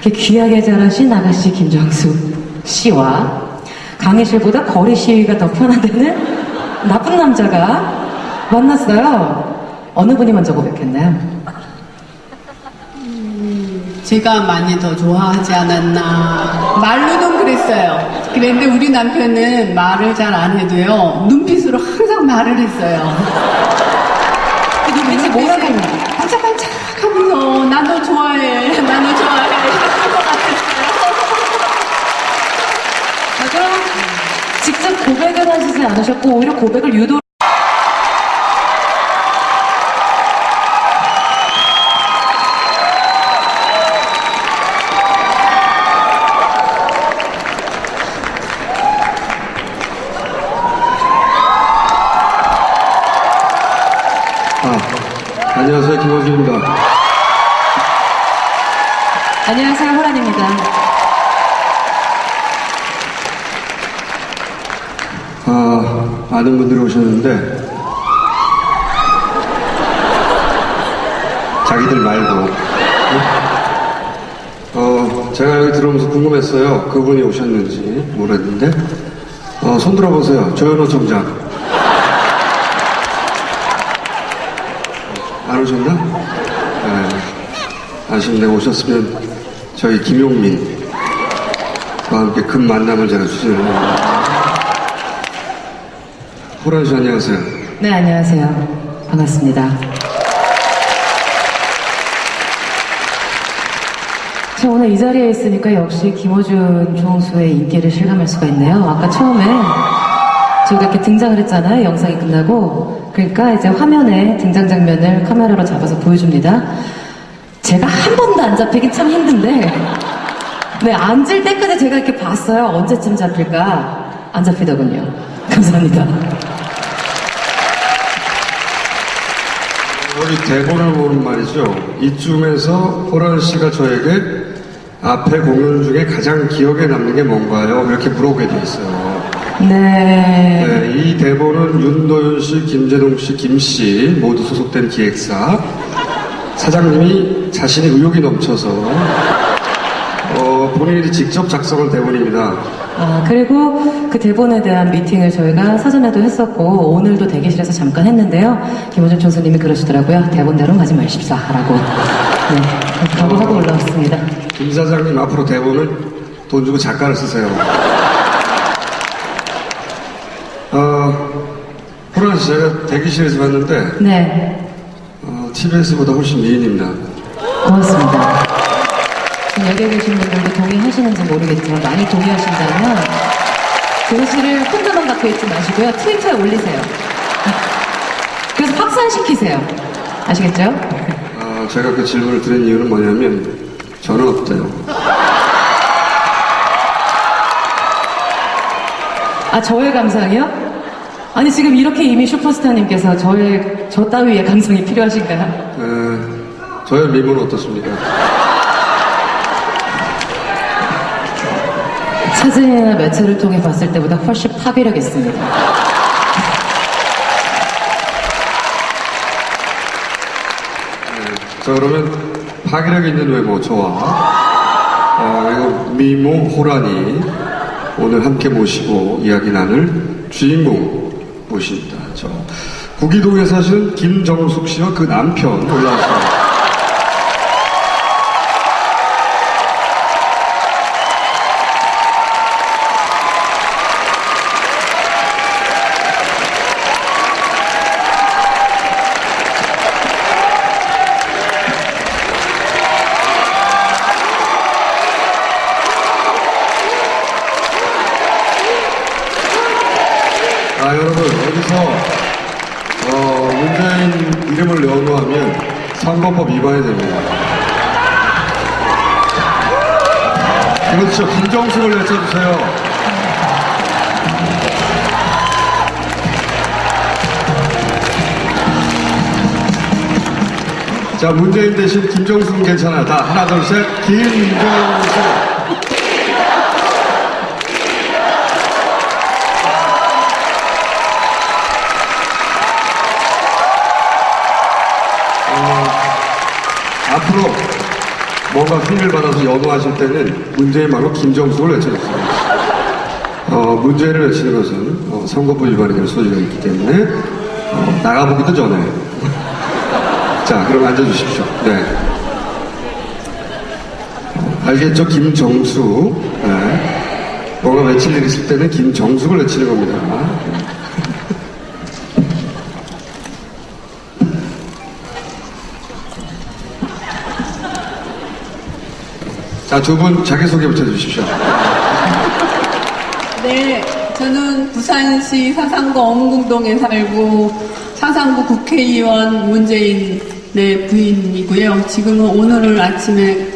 이렇게 귀하게 자라신 아가씨 김정수 씨와 강의실보다 거리 시위가 더 편하다는 나쁜 남자가 만났어요. 어느 분이 먼저 고백했나요? 제가 많이 더 좋아하지 않았나. 말로는 그랬어요. 그런데 우리 남편은 말을 잘 안 해도요, 눈빛으로 항상 말을 했어요. 그 눈빛이 뭐라고 했나요? 반짝반짝 하면서, 나 너 좋아해, 나 너 좋아해. 이럴 것 같았어요. 그럼 직접 고백을 하시지 않으셨고, 오히려 고백을 유도 안녕하세요. 김호준입니다. 안녕하세요, 호란입니다. 많은 분들이 오셨는데, 자기들 말고. 제가 여기 들어오면서 궁금했어요. 그분이 오셨는지 모르겠는데, 손 들어보세요. 조현호 청장. 안 오셨나? 네. 아쉽네. 오셨으면 저희 김용민과 함께 급 만남을 제가 추진합니다. 호란 씨 안녕하세요. 네, 안녕하세요. 반갑습니다. 저 오늘 이 자리에 있으니까 역시 김어준 총수의 인기를 실감할 수가 있네요. 아까 처음에 저희가 이렇게 등장을 했잖아요. 영상이 끝나고. 그러니까 이제 화면에 등장 장면을 카메라로 잡아서 보여줍니다. 제가 한 번도 안 잡히긴 참 힘든데, 네, 앉을 때까지 제가 이렇게 봤어요. 언제쯤 잡힐까? 안 잡히더군요. 감사합니다. 우리 대본을 보는 말이죠. 이쯤에서 호란 씨가 저에게 앞에 공연 중에 가장 기억에 남는 게 뭔가요? 이렇게 물어보게 돼 있어요. 네. 네, 이 대본은 윤도현 씨, 김재동 씨, 김 씨 모두 소속된 기획사 사장님이 자신의 의욕이 넘쳐서 본인이 직접 작성한 대본입니다. 그리고 그 대본에 대한 미팅을 저희가 사전에도 했었고, 오늘도 대기실에서 잠깐 했는데요. 김호준 총수님이 그러시더라고요. 대본대로 가지 마십사. 라고. 네. 각오하고 올라왔습니다. 김 사장님 앞으로 대본을 돈 주고 작가를 쓰세요. 호란 씨, 제가 대기실에서 봤는데, 네. TBS보다 훨씬 미인입니다. 고맙습니다. 여기 계신 분들도 동의하시는지 모르겠지만, 많이 동의하신다면, 그 사실을 혼자만 갖고 있지 마시고요. 트위터에 올리세요. 그래서 확산시키세요. 아시겠죠? 제가 그 질문을 드린 이유는 뭐냐면, 저는 어때요? 저의 감상이요? 아니, 지금 이렇게 이미 슈퍼스타님께서 저 따위의 감상이 필요하신가요? 저의 미모는 어떻습니까? 사진이나 매체를 통해 봤을 때보다 훨씬 파괴력 있습니다. 자, 그러면 파괴력 있는 외모 좋아. 이거 미모 호란이 오늘 함께 모시고 이야기 나눌 주인공 모십니다. 구기동에 사시는 김정숙 씨와 그 남편 올라왔습니다. 여러분, 여기서, 문재인 이름을 연호하면 선거법 위반이 됩니다. 그렇죠. 김정숙을 외쳐주세요. 자, 문재인 대신 김정숙은 괜찮아요. 다 하나, 둘, 셋. 김정숙. 앞으로 뭔가 흥을 받아서 연호하실 때는 문재인 말고 김정숙을 외쳐주세요. 문재인을 외치는 것은 선거법 위반이 될 소지가 있기 때문에 나가보기도 전에. 자, 그럼 앉아주십시오. 네. 알겠죠? 김정수. 네. 뭔가 외칠 일 있을 때는 김정숙을 외치는 겁니다. 자, 두 분 자기소개부터 해주십시오. 네, 저는 부산시 사상구 엄궁동에 살고 사상구 국회의원 문재인의 부인이고요. 지금은 오늘 아침에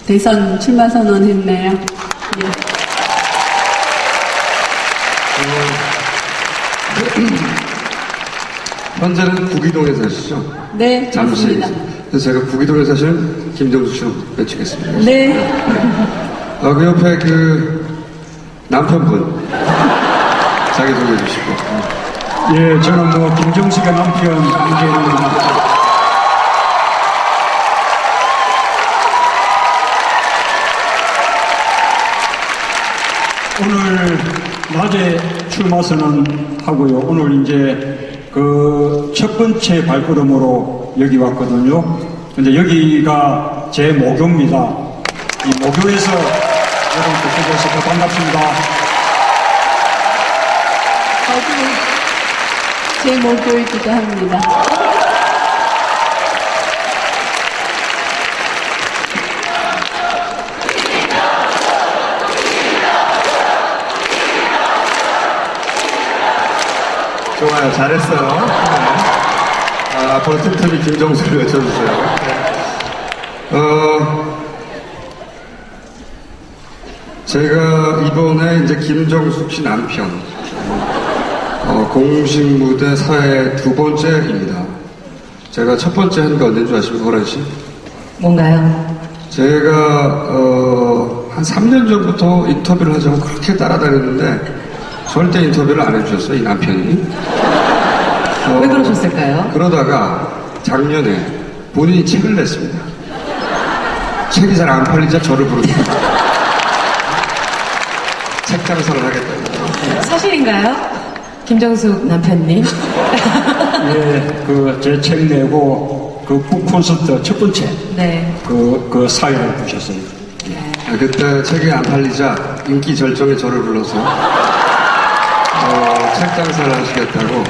대선 출마 선언했네요. 예. 현재는 구기동에 사시죠? 네, 잠시. 맞습니다. 그래서 제가 구기동에 사시는 김정수 씨로 외치겠습니다. 네. 그 옆에 그 남편분 자기 소개해 주시고. 예, 저는 뭐 김정숙의 남편 문재인입니다. 오늘 낮에 출마 선언하고요. 오늘 이제 그 첫 번째 발걸음으로 여기 왔거든요. 근데 여기가 제 모교입니다. 이 모교에서 여러분 뵙게 더 반갑습니다. 저도 제 목표이기도 합니다. 좋아요. 잘했어요. 네. 앞으로 틈틈이 김정수를 외쳐주세요. 제가 이번에 이제 김정숙 씨 남편, 공식 무대 사회 두 번째입니다. 제가 첫 번째 한 게 언제인 줄 아십니까, 호란 씨? 뭔가요? 제가, 한 3년 전부터 인터뷰를 하자고 그렇게 따라다녔는데, 절대 인터뷰를 안 해주셨어요, 이 남편이. 왜 그러셨을까요? 그러다가 작년에 본인이 책을 냈습니다. 책이 잘 안 팔리자 저를 부릅니다. 책 장사를 하겠다고. 사실인가요? 김정숙 남편님? 예, 그 제 책 내고 그 콘서트 첫 번째 네. 그 사회를 보셨어요. 그때 책이 안 팔리자 인기 절정에 저를 불러서 책 장사를 하시겠다고.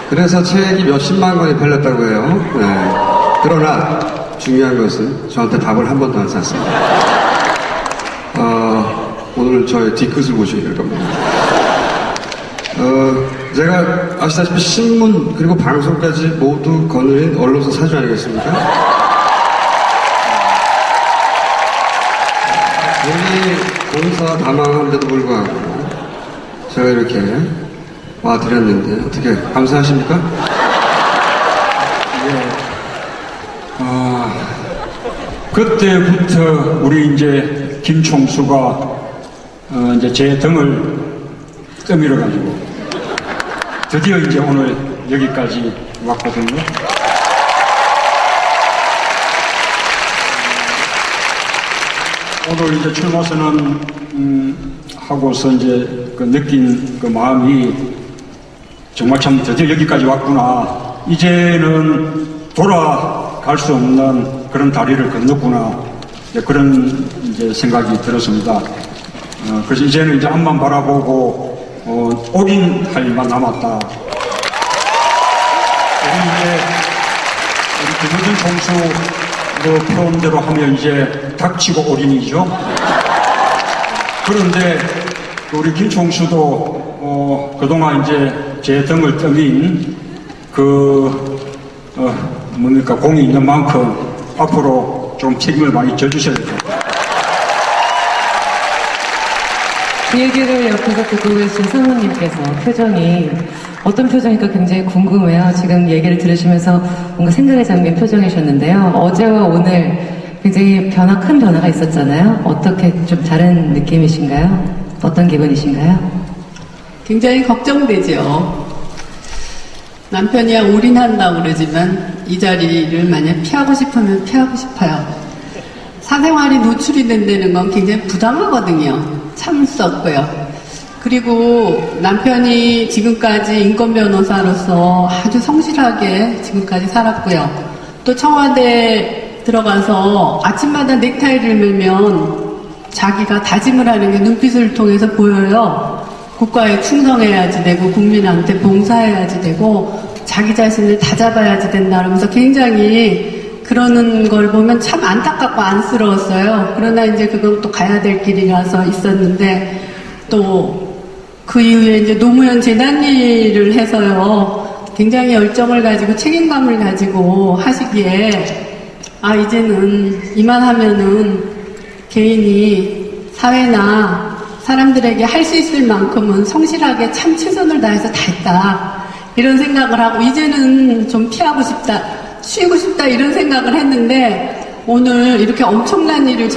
그래서 책이 몇십만 권이 팔렸다고 해요. 네. 그러나 중요한 것은 저한테 답을 한 번도 안 샀습니다. 오늘 저의 뒤끝을 보시게 될 겁니다. 제가 아시다시피 신문 그리고 방송까지 모두 거느린 언론사 사주 아니겠습니까? 굉장히 공사 다망한데도 불구하고 제가 이렇게 와드렸는데 어떻게 감사하십니까? 그때부터 우리 이제 김총수가 이제 제 등을 떠밀어 가지고 드디어 이제 오늘 여기까지 왔거든요. 오늘 이제 출마 선언 하고서 이제 그 느낀 그 마음이 정말 참 드디어 여기까지 왔구나. 이제는 돌아갈 수 없는 그런 다리를 건넜구나. 그런 이제 생각이 들었습니다. 그래서 이제는 이제 앞만 바라보고 올인할 일만 남았다. 우리 김어준 총수 그 표현대로 하면 이제 닥치고 올인이죠. 그런데 우리 김총수도 그동안 이제 제 등을 떠민 뭡니까 공이 있는 만큼 앞으로 좀 책임을 많이 져주셔야 돼요. 그 얘기를 옆에서 듣고 계신 사모님께서 표정이 어떤 표정일까 굉장히 궁금해요. 지금 얘기를 들으시면서 뭔가 생각에 잠긴 표정이셨는데요. 어제와 오늘 굉장히 큰 변화가 있었잖아요. 어떻게 좀 다른 느낌이신가요? 어떤 기분이신가요? 굉장히 걱정되죠. 남편이야 올인한다고 그러지만 이 자리를 만약 피하고 싶으면 피하고 싶어요. 사생활이 노출이 된다는 건 굉장히 부당하거든요. 참을 수 없고요. 그리고 남편이 지금까지 인권 변호사로서 아주 성실하게 지금까지 살았고요. 또 청와대 들어가서 아침마다 넥타이를 매면 자기가 다짐을 하는 게 눈빛을 통해서 보여요. 국가에 충성해야지 되고 국민한테 봉사해야지 되고 자기 자신을 다잡아야지 된다 그러면서 굉장히 그러는 걸 보면 참 안타깝고 안쓰러웠어요. 그러나 이제 그건 또 가야 될 길이라서 있었는데 또 그 이후에 이제 노무현 재단 일을 해서요. 굉장히 열정을 가지고 책임감을 가지고 하시기에 이제는 이만하면은 개인이 사회나 사람들에게 할 수 있을 만큼은 성실하게 참 최선을 다해서 다 했다. 이런 생각을 하고 이제는 좀 피하고 싶다, 쉬고 싶다 이런 생각을 했는데 오늘 이렇게 엄청난 일을